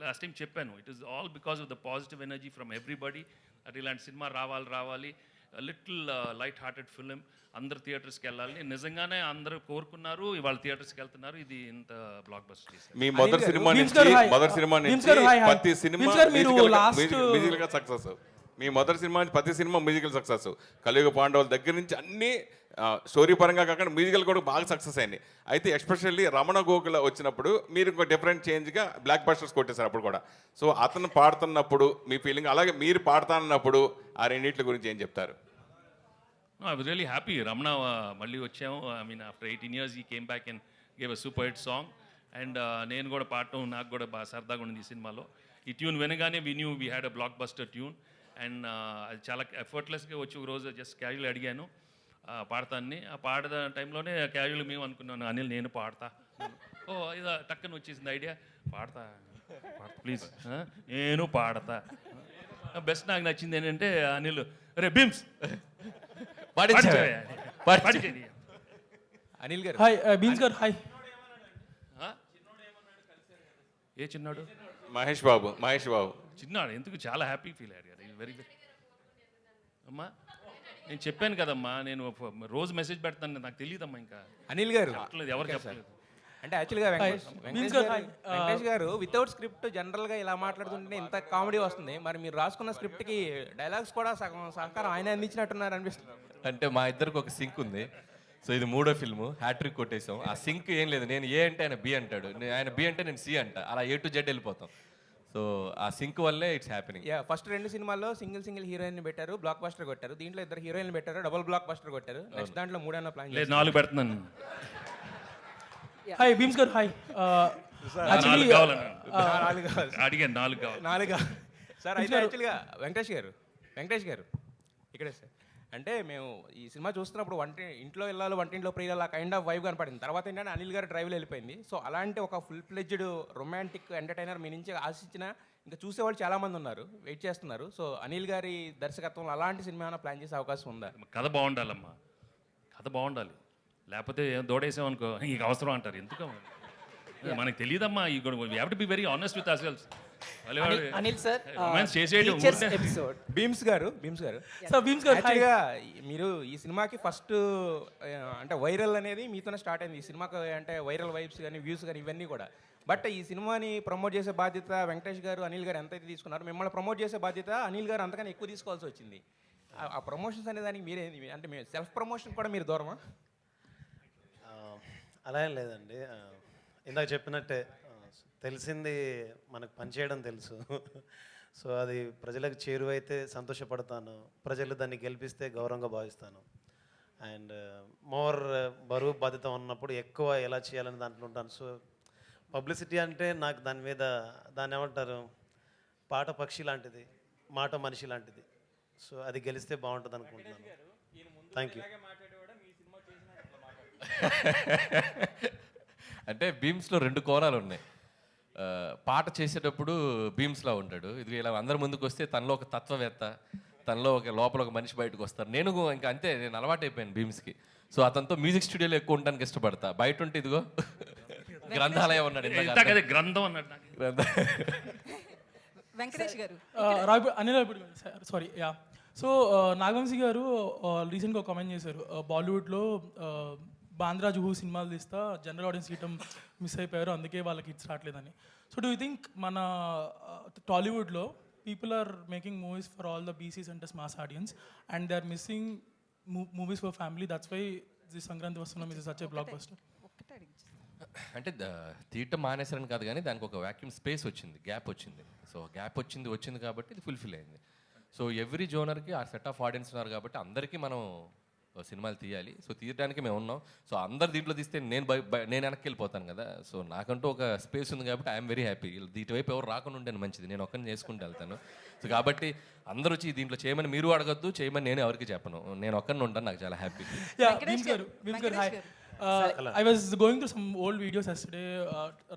last time cheppanu, it is all because of the positive energy from everybody. That ilanti cinema ravali, a little light hearted film, andru theatres ki ellali. Nijangane andru korukunnaru, ivalu theatres ki veltunnaru. Idi inta blockbuster is. మీ మొదటి cinema నుంచి ప్రతి cinema musical గా success. మీ మొదటి cinema నుంచి ప్రతి cinema musical success. కలియుగ పాండవుల దగ్గర నుంచి అన్నీ స్టోరీ పరంగా కాకుండా మ్యూజికల్ కూడా బాగా సక్సెస్ అయింది. అయితే ఎస్పెషల్లీ రమణ గోకుల వచ్చినప్పుడు మీరు ఇంకో డిఫరెంట్ చేంజ్గా బ్లాక్ బస్టర్స్ కొట్టేశారు అప్పుడు కూడా. సో అతను పాడుతున్నప్పుడు మీ ఫీలింగ్, అలాగే మీరు పాడుతున్నప్పుడు ఆ రెండింటి గురించి ఏం చెప్తారు? I was really happy. Ramana మళ్ళీ వచ్చాము. ఐ మీన్ ఆఫ్టర్ 18 years ఈ came back and gave a super hit song. And నేను కూడా పాడటం నాకు కూడా బాగా సరదాగా ఉంది ఈ సినిమాలో. ఈ ట్యూన్ వినగానే we had a block buster tune. And అది చాలా ఎఫర్ట్లెస్గా వచ్చి ఒక రోజు జస్ట్ క్యాజువల్ అడిగాను పాడతాన్ని. ఆ పాడద టైంలోనే క్యాజువల్ మేము అనుకున్నాను, అనిల్ నేను పాడతా. ఓ ఇది టక్కన వచ్చేసింది ఐడియా, పాడతా ప్లీజ్, నేను పాడతా. బెస్ట్ నాకు నచ్చింది ఏంటంటే అనిల్ రే బీమ్స్ అనిల్ గారు హాయ్ బీన్స్ గారు హాయ్. ఏ చిన్నాడు? మహేష్ బాబు. చిన్నాడు ఎందుకు చాలా హ్యాపీ ఫీల్ అయ్యారు కదా. వెరీ గుడ్ అమ్మా. నేను చెప్పాను కదమ్మా, నేను రోజు మెసేజ్ పెడతాను, నాకు తెలియదమ్మా. ఇంకా అనిల్ గారు చెప్పలేదు, ఎవరు చెప్పలేదు. అంటే యాక్చువల్గా వెంకటేష్ గారు వితౌట్ స్క్రిప్ట్ జనరల్గా ఇలా మాట్లాడుతుంటే ఇంత కామెడీ వస్తుంది. మరి మీరు రాసుకున్న స్క్రిప్ట్కి డైలాగ్స్ కూడా సగం సహకారం ఆయన అందించినట్టున్నారు అనిపిస్తుంది. అంటే మా ఇద్దరికి ఒక సింక్ ఉంది. సో ఇది 3వ ఫిల్ము, హ్యాట్రిక్ కొట్టేసాం. ఆ సింక్ ఏం లేదు, నేను ఏ అంటే ఆయన బి అంటాడు, ఆయన బి అంటే నేను సి అంట, అలా A to Z వెళ్ళిపోతాం. సో ఆ సింక్ వల్లే ఇట్స్ హ్యాపెనింగ్. ఫస్ట్ 2 సినిమాల్లో సింగిల్ హీరోయిన్ పెట్టారు, బ్లాక్ బస్టర్ కొట్టారు. దీంట్లో 2 హీరోయిన్లు పెట్టారు, డబుల్ బ్లాక్ బస్టర్ కొట్టారు. నెక్స్ట్ దాంట్లో 3 ప్లాన్ లేదు 4 పెడుతున్నాను. హాయ్ బీమ్స్ గారు హాయ్. అడిగాను 4 కావాలి. సార్ అయితే యాక్చువల్గా వెంకటేష్ గారు ఇక్కడే సార్. అంటే మేము ఈ సినిమా చూస్తున్నప్పుడు ఇంట్లో వెళ్ళాలి వంటింట్లో ప్రియులు ఆ కైండ్ ఆఫ్ వైబ్ కనపడింది. తర్వాత ఏంటంటే అనిల్ గారు డ్రైవ్లో వెళ్ళిపోయింది. సో అలాంటి ఒక ఫుల్ ఫ్లెడ్జ్డ్ రొమాంటిక్ ఎంటర్టైనర్ మీ నుంచి ఆశించిన ఇంకా చూసేవాళ్ళు చాలామంది ఉన్నారు, వెయిట్ చేస్తున్నారు. సో అనిల్ గారి దర్శకత్వంలో అలాంటి సినిమా ఏమైనా ప్లాన్ చేసే అవకాశం ఉందా? కథ బాగుండాలమ్మా, కథ బాగుండాలి. లేకపోతే దోడేసామనుకో ఇక అవసరం అంటారు. ఎందుకు మనకు తెలియదమ్మా. ఈ have to be very honest with our selves. Anil sir Bheems గారు యాక్చువల్గా మీరు ఈ సినిమాకి ఫస్ట్ అంటే వైరల్ అనేది మీతోనే స్టార్ట్ అయింది. ఈ సినిమాకి అంటే వైరల్ వైబ్స్ కానీ వ్యూస్ కానీ ఇవన్నీ కూడా. బట్ ఈ సినిమాని ప్రమోట్ చేసే బాధ్యత వెంకటేష్ గారు అనిల్ గారు ఎంతైతే తీసుకున్నారు, మిమ్మల్ని ప్రమోట్ చేసే బాధ్యత అనిల్ గారు అంతకన్నా ఎక్కువ తీసుకోవాల్సి వచ్చింది. ఆ ప్రమోషన్స్ అనే దానికి మీరేంది అంటే మీ సెల్ఫ్ ప్రమోషన్ కూడా మీరు దూరమా? అలా ఏం లేదండి. ఇందాక చెప్పినట్టే తెలిసింది మనకు పనిచేయడం తెలుసు. సో అది ప్రజలకు చేరువైతే సంతోషపడతాను, ప్రజలు దాన్ని గెలిపిస్తే గౌరవంగా భావిస్తాను. అండ్ మోర్ బరువు బాధ్యత ఉన్నప్పుడు ఎక్కువ ఎలా చేయాలని దాంట్లో ఉంటాను. సో పబ్లిసిటీ అంటే నాకు దాన్ని ఏమంటారు, పాట పక్షి లాంటిది, మాట మనిషి లాంటిది. సో అది గెలిస్తే బాగుంటుంది అనుకుంటున్నాను. Thank you. అంటే బీమ్స్లో 2 కోణాలు ఉన్నాయి. పాట చేసేటప్పుడు బీమ్స్లా ఉంటాడు, ఇది ఇలా అందరి ముందుకు వస్తే తనలో ఒక తత్వవేత్త, తనలో ఒక లోపల ఒక మనిషి బయటకు వస్తారు. నేను ఇంకా అంతే, నేను అలవాటైపోయాను బీమ్స్కి. సో అతనితో మ్యూజిక్ స్టూడియోలో ఎక్కువ ఉండడానికి ఇష్టపడతా. బయట ఉంటే ఇదిగో గ్రంథాలయం ఉన్నాడు, గ్రంథం అన్నాడు. వెంకటేష్ గారు Anil sorry yeah. So Nagavamsi గారు రీసెంట్గా ఒక కామెంట్ చేశారు, బాలీవుడ్లో బాంద్రా జుహూ సినిమాలు తీస్తా జనరల్ ఆడియన్స్ గీయటం మిస్ అయిపోయారు, అందుకే వాళ్ళకి హిట్స్ రావట్లేదని. సో డూ యూ థింక్ మన టాలీవుడ్లో people are making movies for all the B Cs and mass audience and they are missing movies for family, that's why the Sankranthi Vasthunnam is such a blockbuster? అంటే తీయటం మానేసారని కాదు కానీ దానికి ఒక వ్యాక్యూమ్ స్పేస్ వచ్చింది, గ్యాప్ వచ్చింది. సో గ్యాప్ వచ్చింది కాబట్టి ఇది ఫుల్ఫిల్ అయింది. సో ఎవ్రీ జోనర్కి ఆ సెట్ ఆఫ్ ఆడియన్స్ ఉన్నారు కాబట్టి అందరికీ మనం సినిమాలు తీయాలి. సో తీయడానికి మేము ఉన్నాం. సో అందరు దీంట్లో తీస్తే నేను వెనక్కి వెళ్ళిపోతాను కదా. సో నాకంటూ ఒక స్పేస్ ఉంది కాబట్టి ఐఎమ్ వెరీ హ్యాపీ. ఇటువైపు ఎవరు రాకుండా ఉండే మంచిది, నేను ఒక్కరిని చేసుకుంటూ వెళ్తాను. సో కాబట్టి అందరూ వచ్చి దీంట్లో చేయమని మీరు అడగద్దు, చేయమని నేను ఎవరికి చెప్పను, నేను ఒక్కరిని ఉంటాను, నాకు చాలా happy. I was going through some old videos yesterday,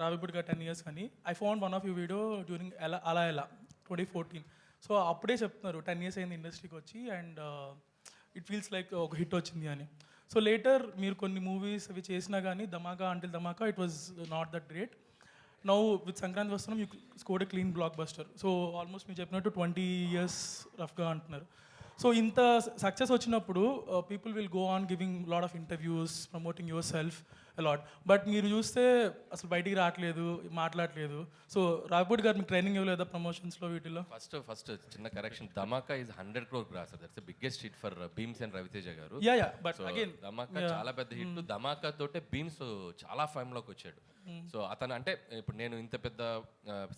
Ravipudi 10 years కానీ I found one of your video during Ala 2014. So అప్పుడే చెప్తున్నారు 10 years అయింది ఇండస్ట్రీకి వచ్చి అండ్ ఇట్ ఫీల్స్ లైక్ ఒక హిట్ వచ్చింది అని. సో లేటర్ మీరు కొన్ని మూవీస్ అవి చేసినా కానీ Dhamaka until Dhamaka it was not that great. Now with Sankranthi Vasthunnam you scored a clean blockbuster. So almost మీరు చెప్పినట్టు 20 years రఫ్గా అంటున్నారు. సో ఇంత సక్సెస్ వచ్చినప్పుడు people will go on giving lot of interviews promoting your self a lot. But మీరు చూస్తే అసలు బయటికి రావట్లేదు, మాట్లాడలేదు. సో రాఘపూడి గారు మీకు ట్రైనింగ్ ఇవ్వలేదా ప్రమోషన్స్లో వీటిలో? ఫస్ట్ చిన్న correction, Dhamaka is 100 crore gross. That's the biggest hit for Bheems and Ravi Teja గారు. బట్ అగైన్ ధమాకా చాలా పెద్ద హిట్. ధమాకా తోటే భీమ్స్ చాలా ఫేమ్లోకి వచ్చాడు. సో అతను అంటే ఇప్పుడు నేను ఇంత పెద్ద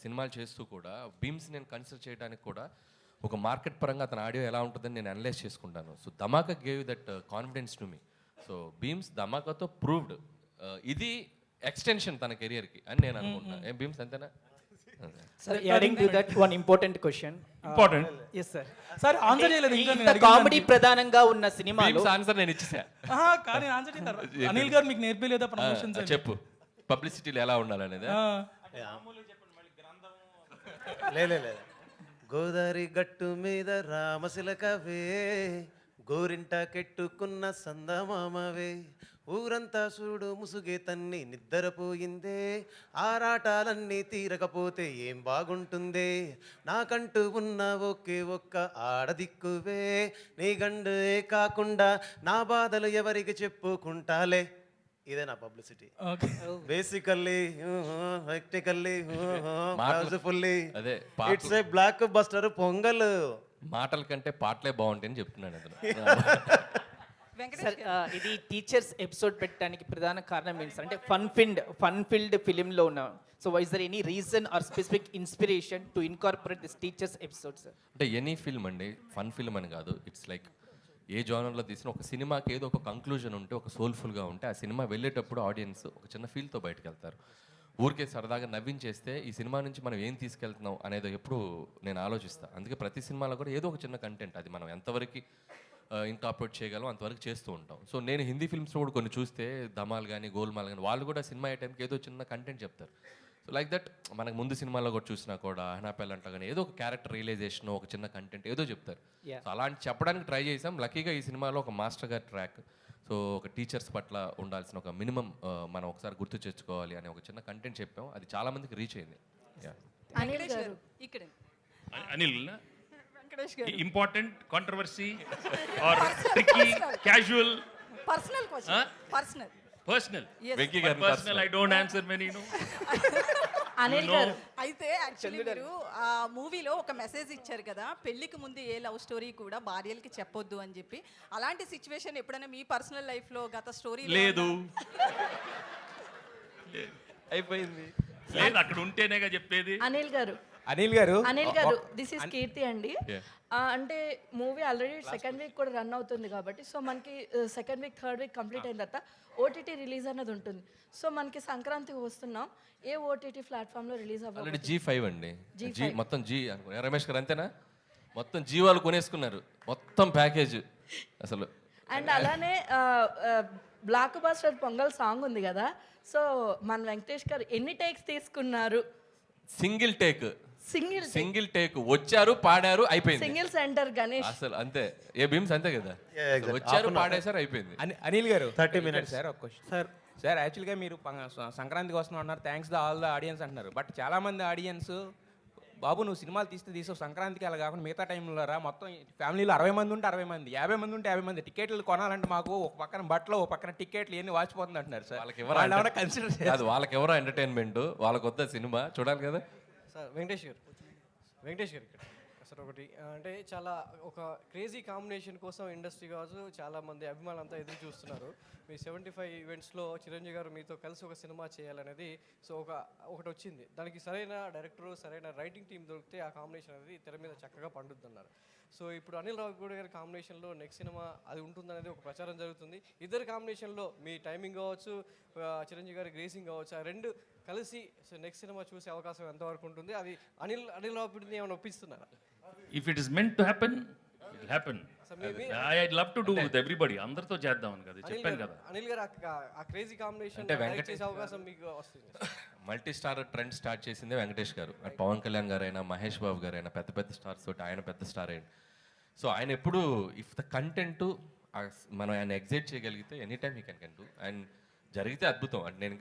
సినిమాలు చేస్తూ కూడా భీమ్స్ నేను కన్సిడర్ చేయడానికి కూడా ఒక మార్కెట్ పరంగా అతని ఆడియో ఎలా ఉంటుందని నేను అనలైజ్ చేసుకుంటాను. So Dhamaka gave that confidence to me. So Bheems ధమాకాతో ప్రూవ్డ్ ఇది ఎక్స్టెన్షన్ తన కెరియర్కి అని నేను అనుకుంటున్నాను. ఏం భీమ్స్ అంతేనా? Sir, adding to that one important question. Important. Yes, sir. Sir answer చేయలేదు ఇంకా. ఇంత కామెడీ ప్రధానంగా ఉన్న సినిమాలో భీమ్స్ ఆన్సర్ నేను ఇచ్చేసా. కానీ ఆన్సర్ చేస్తారు. అనిల్ గారు మీకు నేర్పలేదా ప్రమోషన్స్? చెప్పు, పబ్లిసిటీలో ఎలా ఉండాలనేది. లేదు గోదావరి గట్టు మీద రామశిలకవే, గోరింట కెట్టుకున్న సందమామవే, ఊరంతా చూడు ముసుగే తన్ని నిద్రపోయిందే, ఆరాటాలన్నీ తీరకపోతే ఏం బాగుంటుందే, నాకంటూ ఉన్న ఒకే ఒక్క ఆడదిక్కువే, నీ గండే కాకుండా నా బాధలు ఎవరికి చెప్పుకుంటాలే. ఇదే నా పబ్లిసిటీ. బేసికల్లీ టెక్నికల్లీ యూజ్ఫుల్లీ అదే it's a block buster pongal. మాటల కంటే పాటలే బాగుంటాయని చెప్తున్నాను అతను. సార్ ఇది టీచర్స్ ఎపిసోడ్ పెట్టడానికి ప్రధాన కారణం ఏంటి సార్? అంటే ఫన్ ఫిల్డ్ ఫిలింలో ఉన్న. So is there any reason or specific inspiration to incorporate this teachers episode sir? అంటే ఎనీ ఫిల్మ్ అండి, ఫన్ ఫిల్మ్ అని కాదు. ఇట్స్ లైక్ ఏ జానర్లో తీసిన ఒక సినిమాకి ఏదో ఒక కంక్లూజన్ ఉంటే, ఒక సోల్ఫుల్గా ఉంటే ఆ సినిమా వెళ్ళేటప్పుడు ఆడియన్స్ ఒక చిన్న ఫీల్తో బయటకు వెళ్తారు. ఊరికే సరదాగా నవ్వించేస్తే ఈ సినిమా నుంచి మనం ఏం తీసుకెళ్తున్నాం అనేది ఎప్పుడు నేను ఆలోచిస్తాను. అందుకే ప్రతి సినిమాలో కూడా ఏదో ఒక చిన్న కంటెంట్, అది మనం ఎంతవరకు ఇన్కార్పొరేట్ చేయగలం అంతవరకు చేస్తూ ఉంటాం. సో నేను హిందీ ఫిల్మ్స్లో కూడా కొన్ని చూస్తే, ధమాల్ కానీ గోల్మాల్ కానీ, వాళ్ళు కూడా సినిమా అయ్యే టైంకి ఏదో చిన్న కంటెంట్ చెప్తారు. సో లైక్ దట్ మనకు ముందు సినిమాలో కూడా చూసినా కూడా అహనాపెల్ అంటా కానీ ఏదో ఒక క్యారెక్టర్ రియలైజేషన్, ఒక చిన్న కంటెంట్ ఏదో చెప్తారు. సో అలాంటి చెప్పడానికి ట్రై చేసాం. లక్కీగా ఈ సినిమాలో ఒక మాస్టర్ గారి ట్రాక్, సో ఒక టీచర్స్ పట్ల ఉండాల్సిన ఒక మినిమం మనం ఒకసారి గుర్తు తెచ్చుకోవాలి అనే ఒక చిన్న కంటెంట్ చెప్పాం. అది చాలా మందికి రీచ్ అయింది. అనిల్ గారు ఇక్కడ. అనిల్ వెంకటేష్ గారు. Important controversy or tricky casual personal question. Personal Yes. Venky గారు personal I don't answer many no. Anil గారు అయితే యాక్చువల్లీ మీరు ఆ మూవీలో ఒక మెసేజ్ ఇచ్చారు కదా, పెళ్లికి ముందు ఏ లవ్ స్టోరీ కూడా భార్యలకి చెప్పొద్దు అని చెప్పి. అలాంటి సిచ్యువేషన్ ఎప్పుడైనా మీ పర్సనల్ లైఫ్ లో గత స్టోరీ లేదు అయిపోయింది. లేదు, అక్కడ ఉంటేనేగా చెప్పేది. అనిల్ గారు అనిల్ గారు దిస్ ఇస్ కీర్తి అండి. అంటే మూవీ ఆల్రెడీ సెకండ్ వీక్ కూడా రన్ అవుతుంది కాబట్టి, సో మనకి second week third week complete అయిన తర్వాత ఓటీటీ రిలీజ్ అనేది ఉంటుంది. సో మనకి సంక్రాంతికి వస్తున్నాం, ఏ ఓటీటీ ప్లాట్ఫామ్లో రిలీజ్ ఆల్రెడీ అవ్వాలి? G5 అండి. జీ మొత్తం జీ అనుకున్నా. రమేష్ గారు అంతేనా? మొత్తం జీ వాళ్ళు కొనేసుకున్నారు మొత్తం ప్యాకేజ్ అసలు. అండ్ అలానే బ్లాక్ బస్టర్ పొంగల్ సాంగ్ ఉంది కదా, సో మన వెంకటేష్ గారు ఎన్ని టేక్స్ తీసుకున్నారు? సింగిల్ టేక్ సింగిల్ టేక్ వచ్చారు, పాడారు, అయిపోయింది. సింగిల్ సెంటర్ గణేష్ అసలు అంతే. ఏ భీమ్స్ అంతే కదా, వచ్చారు, పాడేశారు, అయిపోయింది. అనిల్ గారు 30 minutes. సార్ ఒక క్వశ్చన్ సార్ యాక్చువల్గా మీరు సంక్రాంతికి వస్తున్నాం అన్నారు, thanks the all the audience అంటున్నారు. బట్ చాలామంది ఆడియన్స్ బాబు నువ్వు సినిమాలు తీస్తావు సంక్రాంతికి అలా కాకుండా మిగతా టైంలో రా, మొత్తం ఫ్యామిలీలో 60 మంది ఉంటే 60 మంది, 50 మంది ఉంటే 50 మంది, టికెట్లు కొనాలంటే మాకు ఒక పక్కన బట్టలు ఒక పక్కన టికెట్లు ఎన్ని వాచిపోతుంది అంటున్నారు సార్. వాళ్ళకి ఎవరో కన్సిడర్ అది, వాళ్ళకి ఎవరో ఎంటర్టైన్మెంట్, వాళ్ళకి వద్ద సినిమా చూడాలి కదా. సార్ వెంకటేష్ గారు ఇక్కడ సార్ ఒకటి అంటే చాలా ఒక క్రేజీ కాంబినేషన్ కోసం ఇండస్ట్రీ కావచ్చు చాలామంది అభిమానులంతా ఎదురు చూస్తున్నారు. మీ 75 ఈవెంట్స్లో చిరంజీవి గారు మీతో కలిసి ఒక సినిమా చేయాలనేది సో ఒకటి వచ్చింది. దానికి సరైన డైరెక్టరు, సరైన రైటింగ్ టీం దొరికితే ఆ కాంబినేషన్ అనేది తెర మీద చక్కగా పండుద్దన్నారు. సో ఇప్పుడు అనిల్ రావిపూడి గారి కాంబినేషన్లో నెక్స్ట్ సినిమా అది ఉంటుందనేది ఒక ప్రచారం జరుగుతుంది. ఇద్దరు కాంబినేషన్లో మీ టైమింగ్ కావచ్చు, చిరంజీవి గారి గ్రేసింగ్ కావచ్చు, ఆ రెండు కలిసి సో నెక్స్ట్ సినిమా చూసే అవకాశం ఎంతవరకు ఉంటుంది? అది అనిల్ రావిపూడిని ఏమైనా ఒప్పిస్తున్నారా? If it is meant to happen it will happen. I'd love to do with everybody, అందరితో చేద్దామని కదా చెప్పాను కదా. అనిల్ గారు ఆ క్రేజీ కాంబినేషన్ చేసే అవకాశం మీకు వస్తుంది. మల్టీ స్టార్ ట్రెండ్ స్టార్ట్ చేసిందే వెంకటేష్ గారు. పవన్ కళ్యాణ్ గారైనా, మహేష్ బాబు గారైనా, పెద్ద పెద్ద స్టార్స్ తోటి ఆయన పెద్ద స్టార్ అయ్యింది. సో ఆయన ఎప్పుడు ఇఫ్ ద కంటెంట్ మనం ఆయన ఎగ్జైట్ చేయగలిగితే any time he can do. And జరిగితే అద్భుతం. అంటే నేను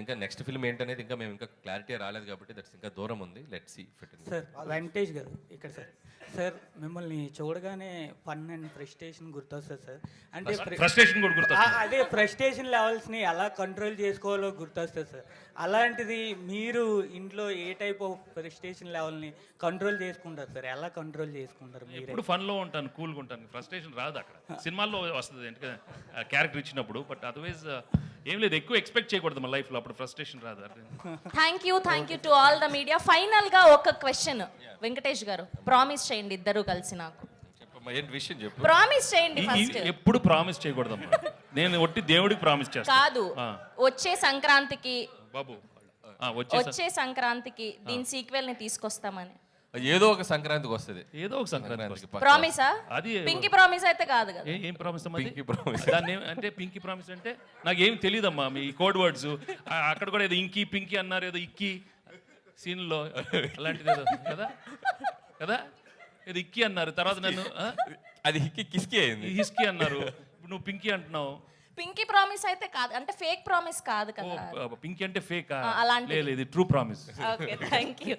ఇంకా నెక్స్ట్ ఫిల్మ్ ఏంటనేది ఇంకా మేము ఇంకా క్లారిటీ రాలేదు కాబట్టి దట్స్ ఇంకా దూరం ఉంది. Let see fit. Sir Venkatesh గారు ఇక్కడ సార్. సార్ మిమ్మల్ని చూడగానే ఫన్ అండ్ ఫ్రస్ట్రేషన్ గుర్తొస్తుంది సార్. అంటే ఫ్రస్ట్రేషన్ కూడా గుర్తొస్తుంది. అదే ఫ్రస్ట్రేషన్ లెవెల్స్ని ఎలా కంట్రోల్ చేసుకోవాలో గుర్తొస్తుంది సార్. అలాంటిది మీరు ఇంట్లో ఏ టైప్ ఆఫ్ ఫ్రస్ట్రేషన్ లెవెల్ని కంట్రోల్ చేసుకుంటారు సార్? ఎలా కంట్రోల్ చేసుకుంటారు మీరు? ఎప్పుడు ఫన్లో ఉంటాను, కూల్గా ఉంటాను. ఫ్రస్ట్రేషన్ రాదు అక్కడ. సినిమాల్లో వస్తుంది ఎందుకంటే క్యారెక్టర్ ఇచ్చినప్పుడు. బట్ అదర్వైజ్ ఏం లేదు, ఎక్కువ ఎక్స్పెక్ట్ చేయకూడదు మన లైఫ్లో, అప్పుడు ఫ్రస్ట్రేషన్ రాదు. Thank you to all the media. ఫైనల్గా ఒక క్వశ్చన్ వెంకటేష్ గారు, ప్రామిస్ చేయండి ఇద్దరు కలిసి నాకు. ఏంటి విషయం చెప్పు. ప్రామిస్ చేయండి ఫస్ట్. ఎప్పుడు ప్రామిస్ చేయకూడదమ్మా. నేను ఒట్టి దేవుడికి ప్రామిస్ చేస్తాను. కాదు, వచ్చే సంక్రాంతికి బాబు వచ్చే సంక్రాంతికి దీని సీక్వెల్ ని తీసుకొస్తామని. ఏదో ఒక సంక్రాంతికి వస్తుంది. ఏదో ఒక సంక్రాంతికి ప్రామిసా? అది పింకీ ప్రామిస్ అయితే కాదు కదా. ఏం ప్రామిస్ అమ్మా? పింకీ ప్రామిస్. దాన్ని అంటే పింకీ ప్రామిస్ అంటే నాకేం తెలియదమ్మా మీ కోడ్ వర్డ్స్. అక్కడ కూడా ఏదో ఇంకీ పింకీ అన్నారు, ఏదో ఇక్కి సీన్లో అలాంటిది ఏదో కదా కదా, ఏదో ఇక్కి అన్నారు. తర్వాత నన్ను అది హిస్కీ అయింది. హిస్కీ అన్నారు, నువ్వు పింకీ అంటున్నావు. పింకీ ప్రామిస్ అయితే కాదు, అంటే ఫేక్ ప్రామిస్ కాదు కదా. పింకీ అంటే ఫేక్ అలాంటి లేదు, ఇది true promise. Okay, thank you.